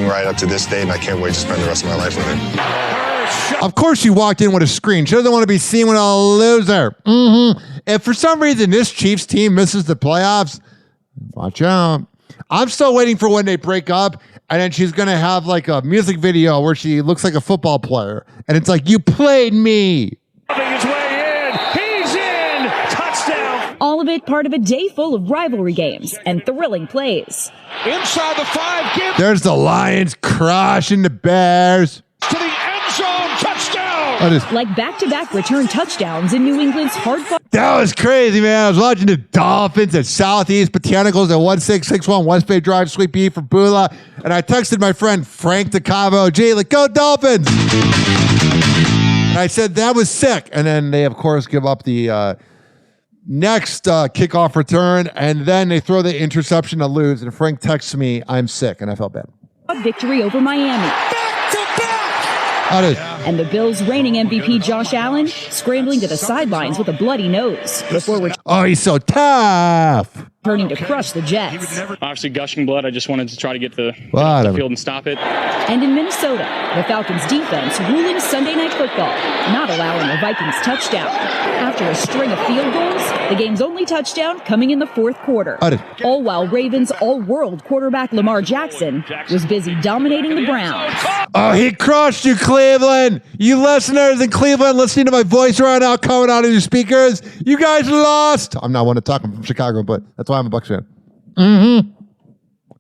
ride up to this day, and I can't wait to spend the rest of my life with her. Of course she walked in with a screen. She doesn't want to be seen with a loser. If for some reason this Chiefs team misses the playoffs, watch out. I'm still waiting for when they break up, and then she's going to have like a music video where she looks like a football player. And it's like, you played me. His way in. He's in. Touchdown. All of it part of a day full of rivalry games and thrilling plays. Inside the 5. There's the Lions crushing the Bears. To the end zone. Touchdown. Like back-to-back return touchdowns in New England's hard-fought. That was crazy, man. I was watching the Dolphins at Southeast Botanicals at 1661 West Bay Drive, Sweet Pea for Bula. And I texted my friend Frank DeCavo, G, like, go Dolphins. And I said, that was sick. And then they, of course, give up the next kickoff return. And then they throw the interception to lose. And Frank texts me, I'm sick. And I felt bad. Victory over Miami. And the Bills' reigning MVP Josh Allen scrambling to the sidelines with a bloody nose before he's so tough. Turning to crush the Jets. Obviously gushing blood. I just wanted to try to get to the field and stop it. And in Minnesota, the Falcons' defense ruling Sunday Night Football, not allowing the Vikings touchdown. After a string of field goals, the game's only touchdown coming in the fourth quarter. All while Ravens' all-world quarterback Lamar Jackson was busy dominating the Browns. Oh, he crushed you, Cleveland. You listeners in Cleveland listening to my voice right now coming out of your speakers. You guys lost. I'm not one to talk. I'm from Chicago, but that's why I'm a Bucs fan.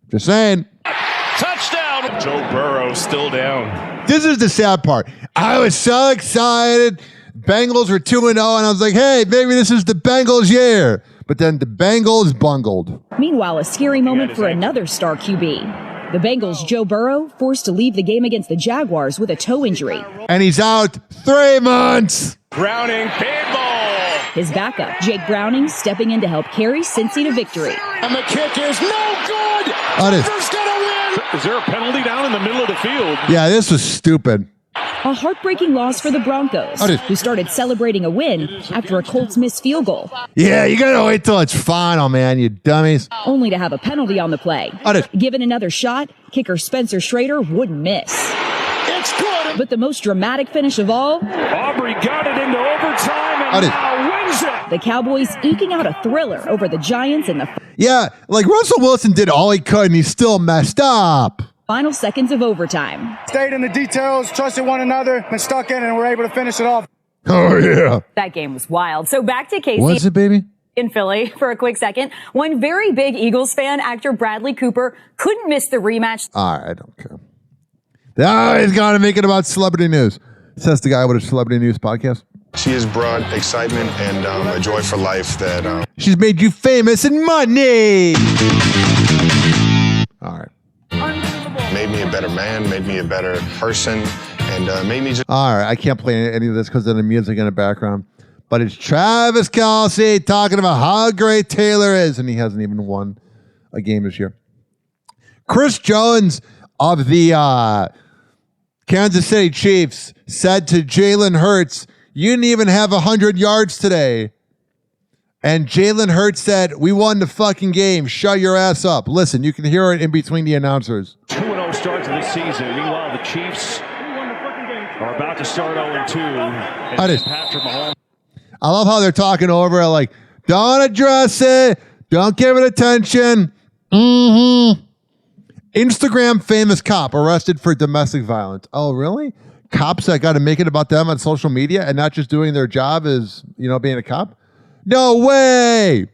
Just saying. Touchdown. Joe Burrow still down. This is the sad part. I was so excited. Bengals were 2-0, and I was like, hey, maybe this is the Bengals' year. But then the Bengals bungled. Meanwhile, a scary moment for another star QB. The Bengals' Joe Burrow forced to leave the game against the Jaguars with a toe injury. And he's out 3 months. Browning, big ball. His backup, Jake Browning, stepping in to help carry Cincy to victory. And the kick is no good. Denver's gonna win. Is there a penalty down in the middle of the field? Yeah, this was stupid. A heartbreaking loss for the Broncos, who started celebrating a win after a Colts missed field goal. Yeah, you gotta wait till it's final, man, you dummies. Only to have a penalty on the play. Given another shot, kicker Spencer Schrader wouldn't miss. It's good. But the most dramatic finish of all, Aubrey got it into overtime and now wins it. The Cowboys eking out a thriller over the Giants in the like Russell Wilson did all he could and he still messed up. Final seconds of overtime. Stayed in the details, trusted one another, and stuck in it, and were able to finish it off. Oh, yeah. That game was wild. So back to Casey. Was it, baby? In Philly for a quick second. One very big Eagles fan, actor Bradley Cooper, couldn't miss the rematch. I don't care. Now he's got to make it about celebrity news. Says the guy with a celebrity news podcast. She has brought excitement and a joy for life that... She's made you famous and money. All right. Made me a better man, made me a better person, and made me just... All right, I can't play any of this because of the music in the background. But it's Travis Kelce talking about how great Taylor is, and he hasn't even won a game this year. Chris Jones of the Kansas City Chiefs said to Jalen Hurts, "You didn't even have 100 yards today." And Jalen Hurts said, "We won the fucking game. Shut your ass up." Listen, you can hear it in between the announcers. 2-0 start to this season. Meanwhile, the Chiefs are about to start 0-2. And Patrick Mahomes. I love how they're talking over it like, don't address it. Don't give it attention. Instagram famous cop arrested for domestic violence. Oh, really? Cops that got to make it about them on social media and not just doing their job as, being a cop? No way!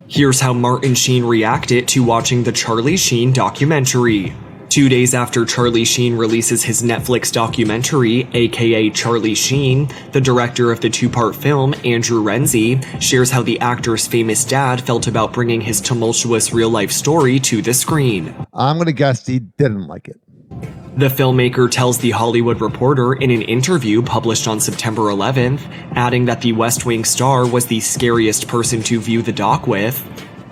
Here's how Martin Sheen reacted to watching the Charlie Sheen documentary. 2 days after Charlie Sheen releases his Netflix documentary, aka Charlie Sheen, the director of the two-part film, Andrew Renzi, shares how the actor's famous dad felt about bringing his tumultuous real-life story to the screen. I'm going to guess he didn't like it. The filmmaker tells The Hollywood Reporter in an interview published on September 11th, adding that the West Wing star was the scariest person to view the doc with.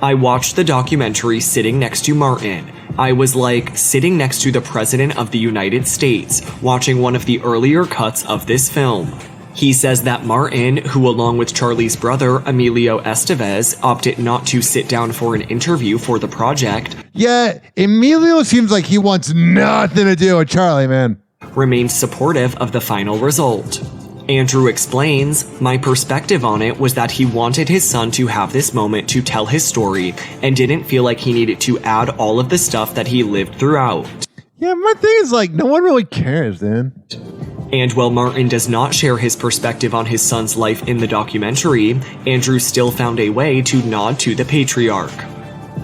"I watched the documentary sitting next to Martin. I was like sitting next to the President of the United States, watching one of the earlier cuts of this film." He says that Martin, who along with Charlie's brother, Emilio Estevez, opted not to sit down for an interview for the project. Yeah, Emilio seems like he wants nothing to do with Charlie, man. Remained supportive of the final result. Andrew explains, "My perspective on it was that he wanted his son to have this moment to tell his story and didn't feel like he needed to add all of the stuff that he lived throughout." Yeah, my thing is like, no one really cares, man. And while Martin does not share his perspective on his son's life in the documentary, Andrew still found a way to nod to the patriarch.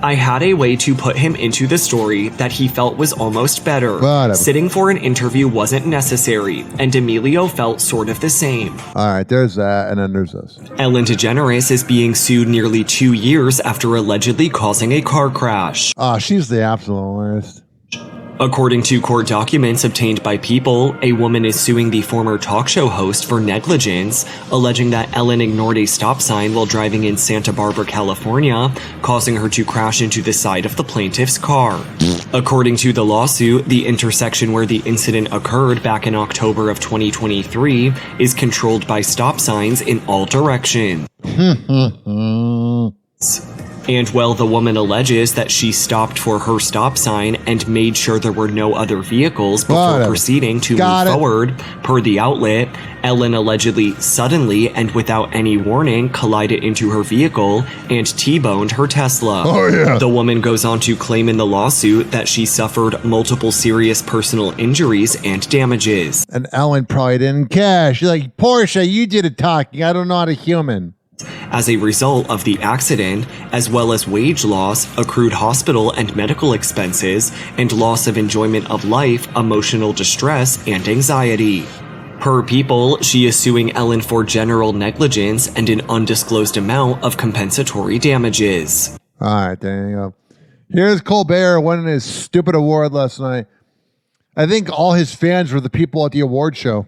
"I had a way to put him into the story that he felt was almost better. Sitting for an interview wasn't necessary, and Emilio felt sort of the same." All right, there's that, and then there's this. Ellen DeGeneres is being sued nearly 2 years after allegedly causing a car crash. Oh, she's the absolute worst. According to court documents obtained by People, a woman is suing the former talk show host for negligence, alleging that Ellen ignored a stop sign while driving in Santa Barbara, California, causing her to crash into the side of the plaintiff's car. According to the lawsuit, the intersection where the incident occurred back in October of 2023 is controlled by stop signs in all directions. And while the woman alleges that she stopped for her stop sign and made sure there were no other vehicles before proceeding to move forward, per the outlet, Ellen allegedly suddenly and without any warning collided into her vehicle and T-boned her Tesla. Oh, yeah. The woman goes on to claim in the lawsuit that she suffered multiple serious personal injuries and damages. And Ellen probably didn't care. She's like, "Portia, you did the talking. I don't know how to human." As a result of the accident, as well as wage loss, accrued hospital and medical expenses, and loss of enjoyment of life, emotional distress, and anxiety. Per People, she is suing Ellen for general negligence and an undisclosed amount of compensatory damages. All right, there you go. Here's Colbert winning his stupid award last night. I think all his fans were the people at the award show.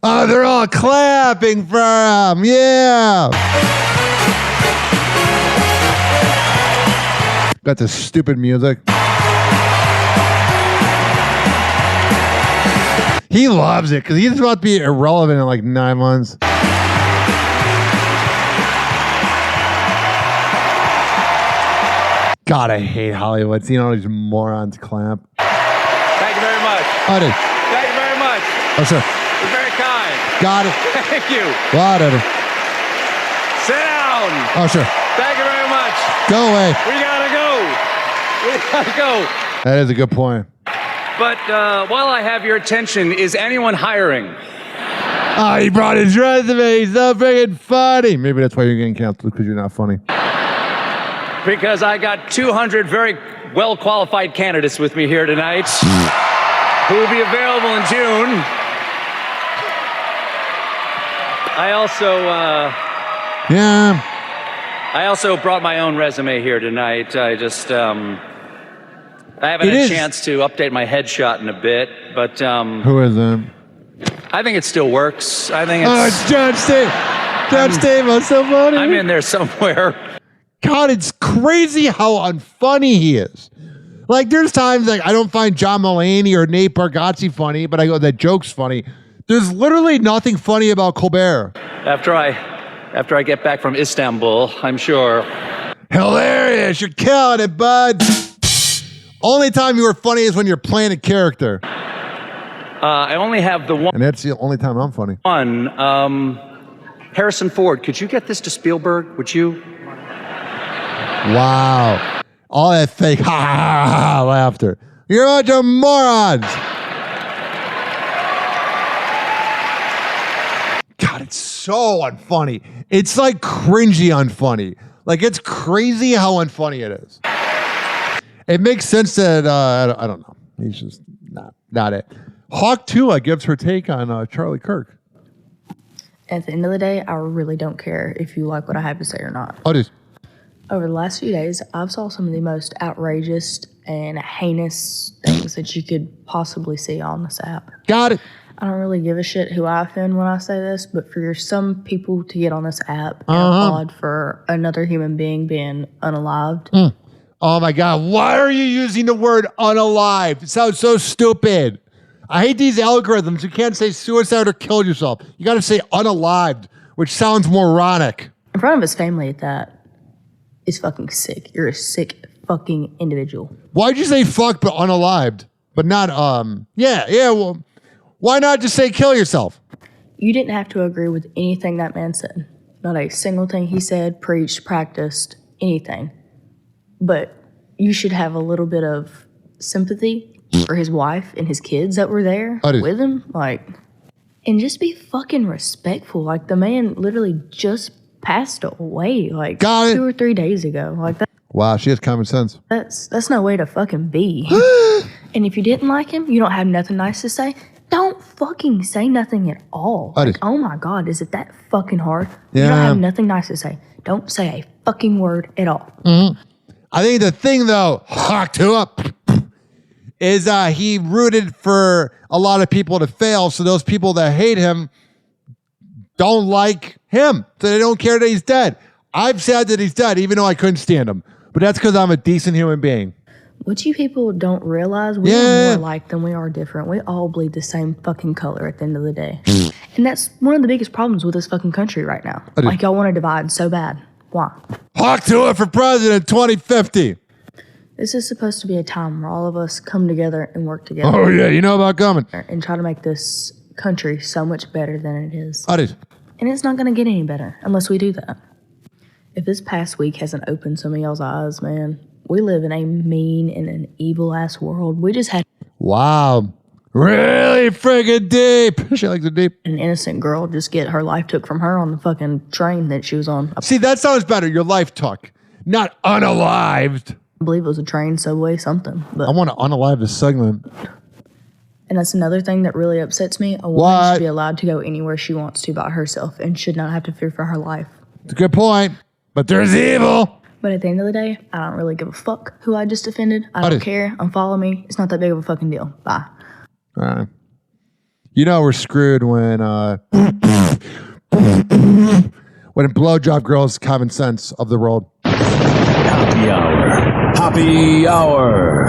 Oh, they're all clapping for him. Yeah. Got this stupid music. He loves it because he's about to be irrelevant in like 9 months. God, I hate Hollywood. Seeing all these morons clap. Thank you very much. Thank you very much. Oh, sir. You're very kind. Got it. Thank you. Whatever. Sit down. Oh, sure. Thank you very much. Go away. We gotta go. We gotta go. That is a good point. But while I have your attention, is anyone hiring? Oh, he brought his resume. He's so freaking funny. Maybe that's why you're getting canceled, because you're not funny. Because I got 200 very well-qualified candidates with me here tonight. who will be available in June. I also brought my own resume here tonight. I haven't had a chance to update my headshot in a bit, but Who is it? I think it still works. I think it's... Oh, it's John Stamos. John Stamos, so funny. I'm in there somewhere. God, it's crazy how unfunny he is. Like, there's times like I don't find John Mulaney or Nate Bargatze funny, but I go, that joke's funny. There's literally nothing funny about Colbert. After I get back from Istanbul, I'm sure. Hilarious. You're killing it, bud. Only time you were funny is when you're playing a character. I only have the one. And that's the only time I'm funny. Harrison Ford, could you get this to Spielberg? Would you? Wow. All that fake ha ha ha laughter. You're a bunch of morons. God, it's so unfunny. It's like cringy unfunny. Like, it's crazy how unfunny it is. It makes sense that, I don't know. He's just not it. Hawk Tula gives her take on Charlie Kirk. At the end of the day, I really don't care if you like what I have to say or not. Oh, just Over the last few days, I've saw some of the most outrageous and heinous things that you could possibly see on this app. Got it. I don't really give a shit who I offend when I say this, but for some people to get on this app and applaud for another human being being unalived. Oh my God, why are you using the word unalived? It sounds so stupid. I hate these algorithms. You can't say suicide or kill yourself. You got to say unalived, which sounds moronic. In front of his family at that is fucking sick. You're a sick fucking individual. Why'd you say fuck but unalived? But not, well, why not just say kill yourself? You didn't have to agree with anything that man said. Not a single thing he said, preached, practiced, anything. But you should have a little bit of sympathy for his wife and his kids that were there with him. Like, and just be fucking respectful. Like, the man literally just passed away like 2 or 3 days ago. Like that. Wow, she has common sense. That's no way to fucking be. And if you didn't like him, you don't have nothing nice to say, don't fucking say nothing at all. Like, oh my God, is it that fucking hard? Yeah. You don't have nothing nice to say. Don't say a fucking word at all. I think the thing, though, Hawk Tula, is he rooted for a lot of people to fail, so those people that hate him don't like him, so they don't care that he's dead. I've said that he's dead, even though I couldn't stand him. But that's because I'm a decent human being. What you people don't realize, we are more alike than we are different. We all bleed the same fucking color at the end of the day. And that's one of the biggest problems with this fucking country right now. Like, y'all want to divide so bad. Why? Hawk Tula for president 2050. This is supposed to be a time where all of us come together and work together. Oh, yeah, you know about coming. And try to make this country so much better than it is. And it's not going to get any better unless we do that. If this past week hasn't opened some of y'all's eyes, man, we live in a mean and an evil-ass world. We just had... Wow. Really friggin' deep. She likes it deep. An innocent girl just get her life took from her on the fucking train that she was on. See, that sounds better. Your life took. Not unalived. I believe it was a train, subway, something. But I want to unalive this segment. And that's another thing that really upsets me. A woman should be allowed to go anywhere she wants to by herself and should not have to fear for her life. It's a good point. But there's evil. But at the end of the day, I don't really give a fuck who I just offended. I don't care. Unfollow me. It's not that big of a fucking deal. Bye. All right. You know we're screwed when blowjob girls common sense of the world. Happy hour. Happy hour.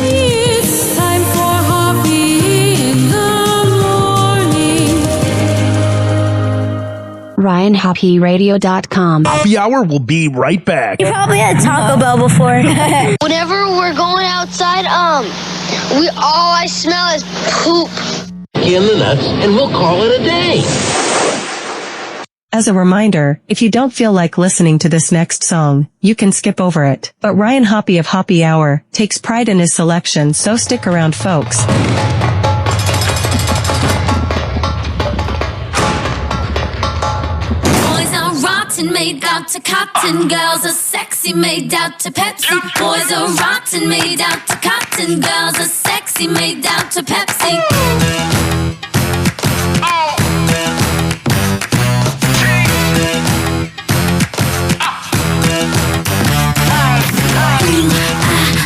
It's time for Hoppe in the morning. RyanHoppeRadio.com. Happy hour will be right back. You probably had Taco Bell before. Whenever we're going outside, all I smell is poop. In the nuts, and we'll call it a day. As a reminder, if you don't feel like listening to this next song, you can skip over it. But Ryan Hoppe of Hoppe Hour takes pride in his selection, so stick around, folks. Boys are rotten, made out to cotton. Girls are sexy Pepsi made out to Pepsi. Boys are rotten, made out to cotton. Girls are sexy, made out to Pepsi.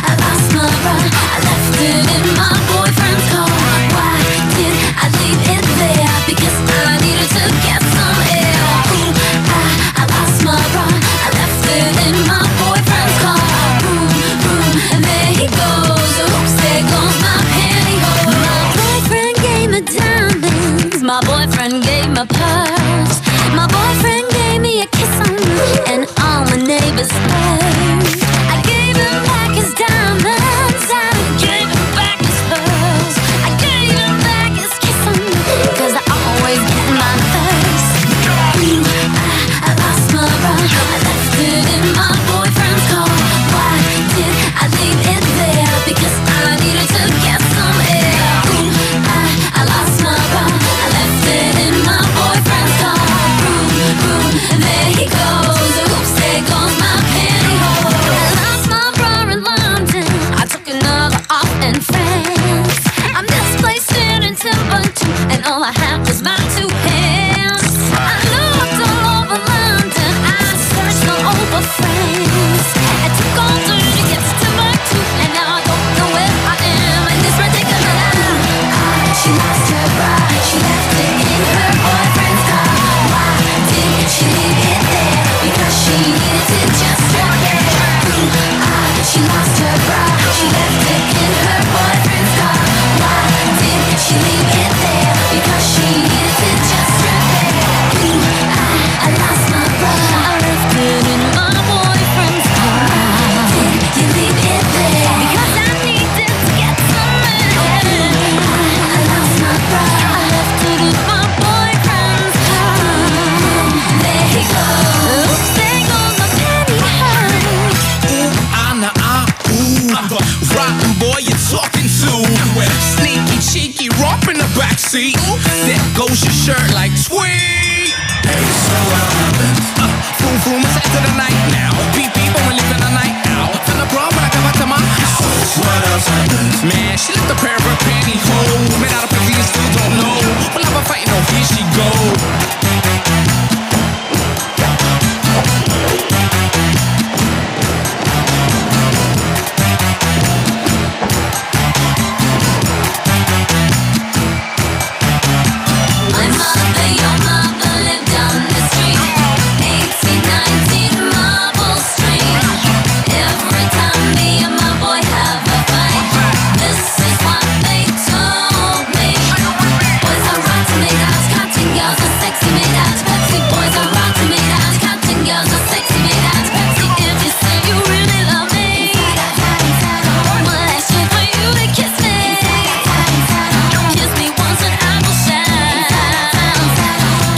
I lost my bra. I left it in my boyfriend's car. Why did I leave it there? Because I needed to get some air. I lost my bra. I left it in my boyfriend's car. Boom, boom, and there he goes. Oops, there goes my pantyhose. My boyfriend gave me diamonds. My boyfriend gave me pearls. My boyfriend gave me a kiss on me, and all my neighbors heard. I gave him back his diamonds. I gave him back his pearls. I gave him back his kiss on me, 'cause I always get my first. I lost my bra. I left it in my boyfriend's car. Why did I leave it there? Because I needed to get some air. I lost my bra. I left it in my boyfriend's car. Boom, boom, and there he goes. Oops, there goes my pantyhose. I lost my bra in London. I took another off in France. I'm displaced in Timbuktu, and all I had was my two hands. I looked all over London. I searched all over France. I took all day to get to Timbuktu, and now I don't know where I am in this predicament. She lost her bra. She left it in her boyfriend's car. Why did she leave it there? Because she needed to just right there. She lost her bra. She left it in her boyfriend's car. Why did she leave it there? Because she needed to just right there. I lost my bra. I left it in my boyfriend's car. Why did you leave it there? Because I needed to get some air. I lost my bra. I left it in my boyfriend's car. There he goes. Oops, there goes my pantyhose. I'm the rotten boy you're talking to. Sneaky, cheeky, romp in the backseat. There goes your shirt like tweet. Hey, so what happened? Boom, boom, it's after the night now. Beep, beep, we're leaving the night out. From the prom when I come back to my house. What else happened? Man, she left a pair of her pantyhose. Made out of pussy and still don't know. Well, I'm a fighting, oh, here she go. My mother, your mother lived down the street, 1819 Marble Street. Every time me and my boy have a fight, this is what they told me. Boys are rotten, made out of cotton. Girls are sexy, made out of Pepsi. Boys are rotten, made out of cotton. Girls are sexy, made out of Pepsi. If you say you really love me, I'ma ask you for you to kiss me. Kiss me once and I will shine.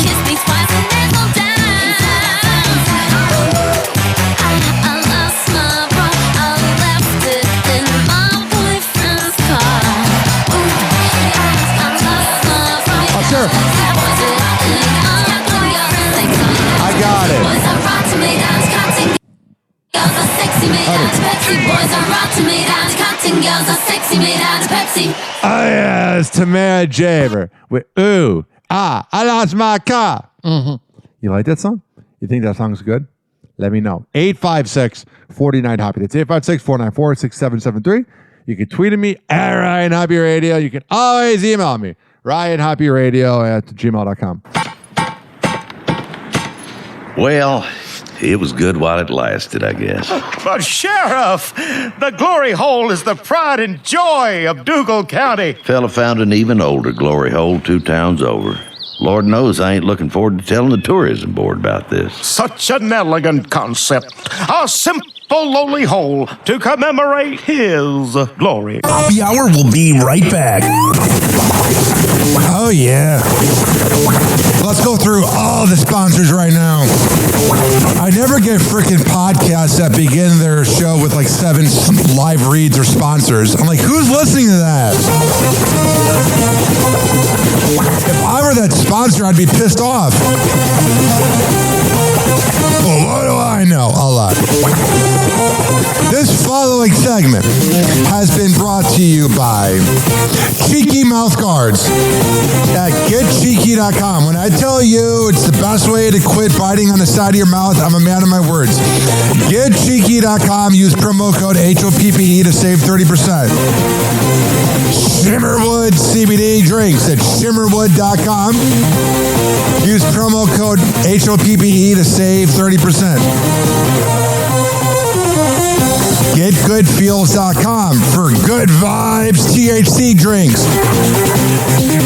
Kiss me twice and there's no doubt. I lost my bra. I left it in my boyfriend's car. I lost my bra. Sure. I got it. Boys are rotten, made out of cotton. Girls are sexy, made out of Pepsi. Boys are rotten, made out of cotton. Girls are sexy, made out of Pepsi. Oh, yeah, it's Tamara Javer with Ooh, I lost my car. Mm-hmm. You like that song? You think that song's good? Let me know. 856-49-HOPPY. That's 856-494-6773. You can tweet at me at Ryan Hoppe Radio. You can always email me, RyanHoppeRadio@gmail.com. Well, it was good while it lasted, I guess. But Sheriff, the glory hole is the pride and joy of Dougal County. Fella found an even older glory hole 2 towns over. Lord knows I ain't looking forward to telling the tourism board about this. Such an elegant concept. A simple lowly hole to commemorate his glory. Happy Hour will be right back. Oh, yeah. Let's go through all the sponsors right now. I never get freaking podcasts that begin their show with like 7 live reads or sponsors. I'm like, who's listening to that? If I were that sponsor, I'd be pissed off. Well, what do I know? A lot. This following segment has been brought to you by Cheeky Mouth Guards at getcheeky.com. When I tell you it's the best way to quit biting on the side of your mouth, I'm a man of my words. Getcheeky.com. Use promo code HOPPE to save 30%. Shimmerwood CBD drinks at shimmerwood.com. Use promo code HOPPE to save 30%. GetGoodFeels.com for good vibes THC drinks.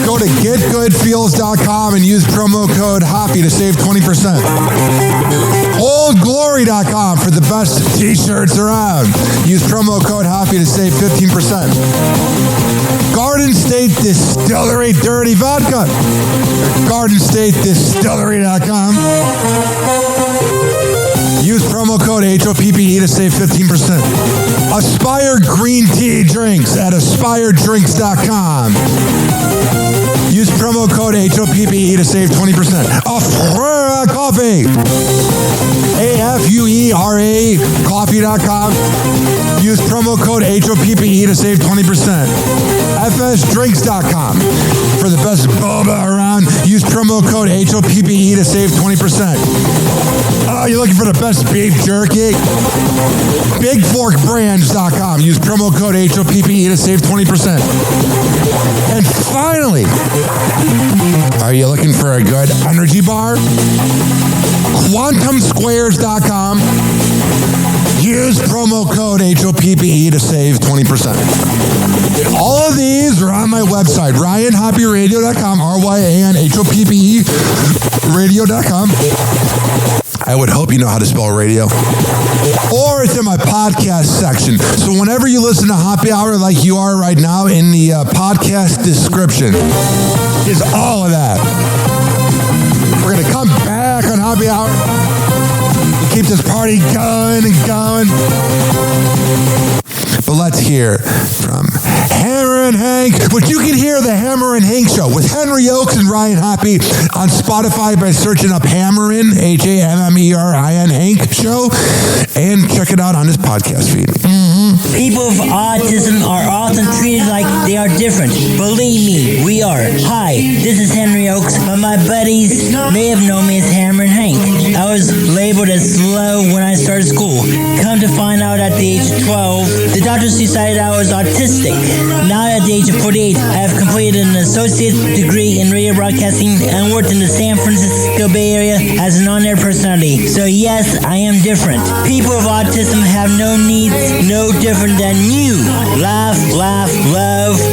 Go to GetGoodFeels.com and use promo code Hoppe to save 20%. OldGlory.com for the best t-shirts around. Use promo code Hoppe to save 15%. Garden State Distillery Dirty Vodka. GardenStateDistillery.com. Use promo code HOPPE to save 15%. Aspire Green Tea Drinks at AspireDrinks.com. Use promo code HOPPE to save 20%. Afura Coffee. AFUERA Coffee.com. Use promo code HOPPE to save 20%. FSDrinks.com. For the best boba around, use promo code HOPPE to save 20%. Oh, you're looking for the best beef jerky? BigForkBrands.com. Use promo code HOPPE to save 20%. And finally, are you looking for a good energy bar? QuantumSquares.com. Use promo code HOPPE to save 20%. All of these are on my website, RyanHoppeRadio.com, RyanHOPPE Radio.com. I would hope you know how to spell radio. Or it's in my podcast section. So whenever you listen to Happy Hour like you are right now, in the podcast description is all of that. We're going to come back on Happy Hour. Keep this party going and going. But let's hear from Hammer and Hank, which you can hear the Hammer and Hank Show with Henry Oakes and Ryan Hoppe on Spotify by searching up Hammerin, HAMMERIN Hank Show, and check it out on his podcast feed. People with autism are often treated like they are different. Believe me, we are. Hi, this is Henry Oakes, but my buddies may have known me as Hammer and Hank. I was labeled as slow when I started school. Come to find out at the age of 12, the doctors decided I was autistic. Now at the age of 48, I have completed an associate degree in radio broadcasting and worked in the San Francisco Bay Area as an on-air personality. So yes, I am different. People with autism have no needs, no different than you. Laugh, love,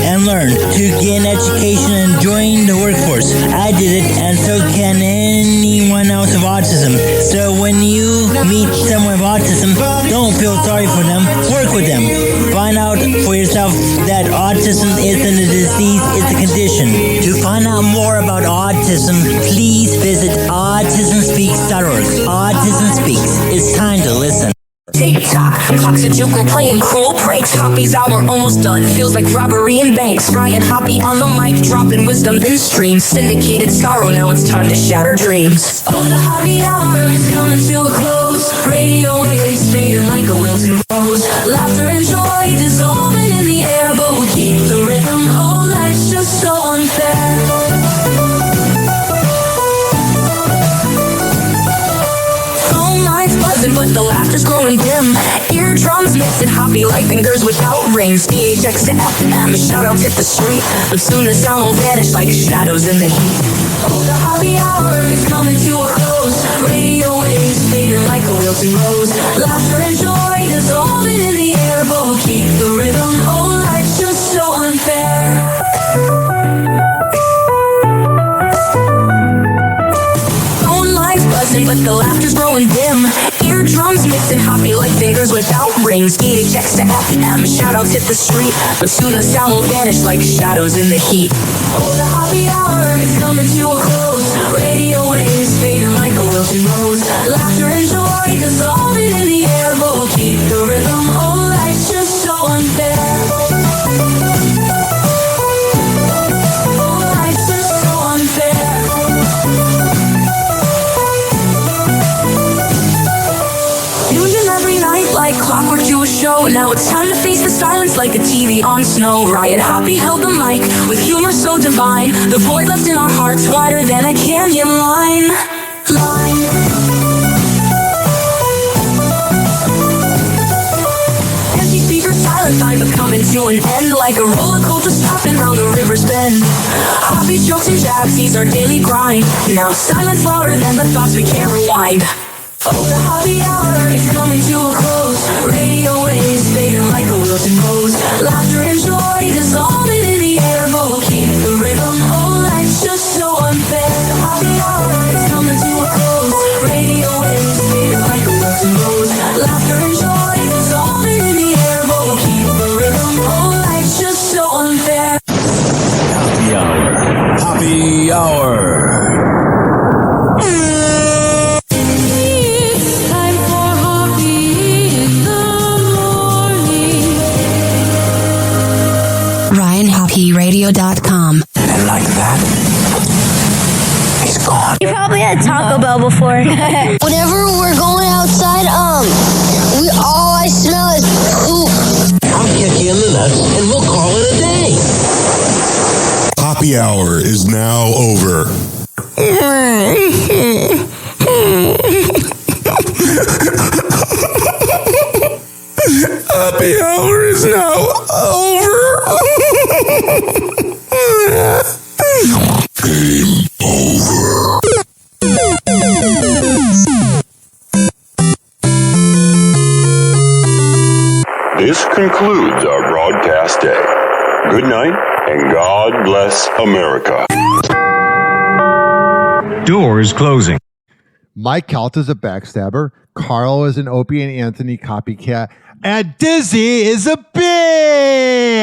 and learn to get an education and join the workforce. I did it, and so can anyone else with autism. So when you meet someone with autism, don't feel sorry for them. Work with them. Find out for yourself that autism isn't a disease, it's a condition. To find out more about autism, please visit autismspeaks.org. Autism Speaks. It's time to listen. TikTok, clocks a juke, we're playing cruel pranks. Hoppe's hour almost done, feels like robbery in banks. Ryan Hoppe on the mic, dropping wisdom in streams. Syndicated sorrow, now it's time to shatter dreams. Oh, the Hoppe hour is coming to a close. Radio waves fading like a wilted rose. Laughter and joy dissolving in the air, but we'll keep the rhythm. Oh, life's just so unfair. But the laughter's growing dim. Eardrums mixing Hoppe like fingers without rings. DHX to FM, shoutouts hit the street. But soon the sound will vanish like shadows in the heat. Oh, the Hoppe hour is coming to a close. Radio waves fading like a wilted rose. Laughter and joy dissolving in the air, but we'll keep the rhythm. Oh, life's just so unfair. Phone lines buzzing, but the laughter's growing dim. Eardrums mixing Hoppe me like fingers without rings. Eating checks to FM, shoutouts hit the street, but soon the sound will vanish like shadows in the heat. Oh, the happy hour is coming to a close. Radio waves fading like a wilted rose. Laughter and joy dissolving in the air, but we'll keep the rhythm. Oh, life's just so unfair. Oh, life's just so unfair. Tuned in every night like clockwork to a show. Now it's time to face the silence like a TV on snow. Riot Hoppy held the mic with humor so divine. The void left in our hearts wider than a canyon line. Empty speakers silent, time but coming to an end. Like a roller coaster stopping round the river's bend. Hoppy jokes and jabs, these are daily grind. Now silence louder than the thoughts we can't rewind. Oh, the happy hour is coming to a close. Radio waves fading like a wilted rose. Laughter and joy dissolving in the air, but we'll keep the rhythm. Oh, life's just so unfair. The happy hour is coming to a close. Radio waves fading like a wilted rose. Laughter and joy dissolving in the air, but we'll keep the rhythm. Oh, life's just so unfair. Happy hour. Happy hour. RyanHoppyRadio.com. And like that, he's gone. You probably had Taco Bell before. Whenever we're going outside, all I smell is poop. I'll kick you in the nuts and we'll call it a day. Happy hour is now over. Happy hour is now over. Game over. This concludes our broadcast day. Good night and God bless America. Doors closing. Mike Calta is a backstabber. Carl is an Opie and Anthony copycat. And Dizzy is a bitch.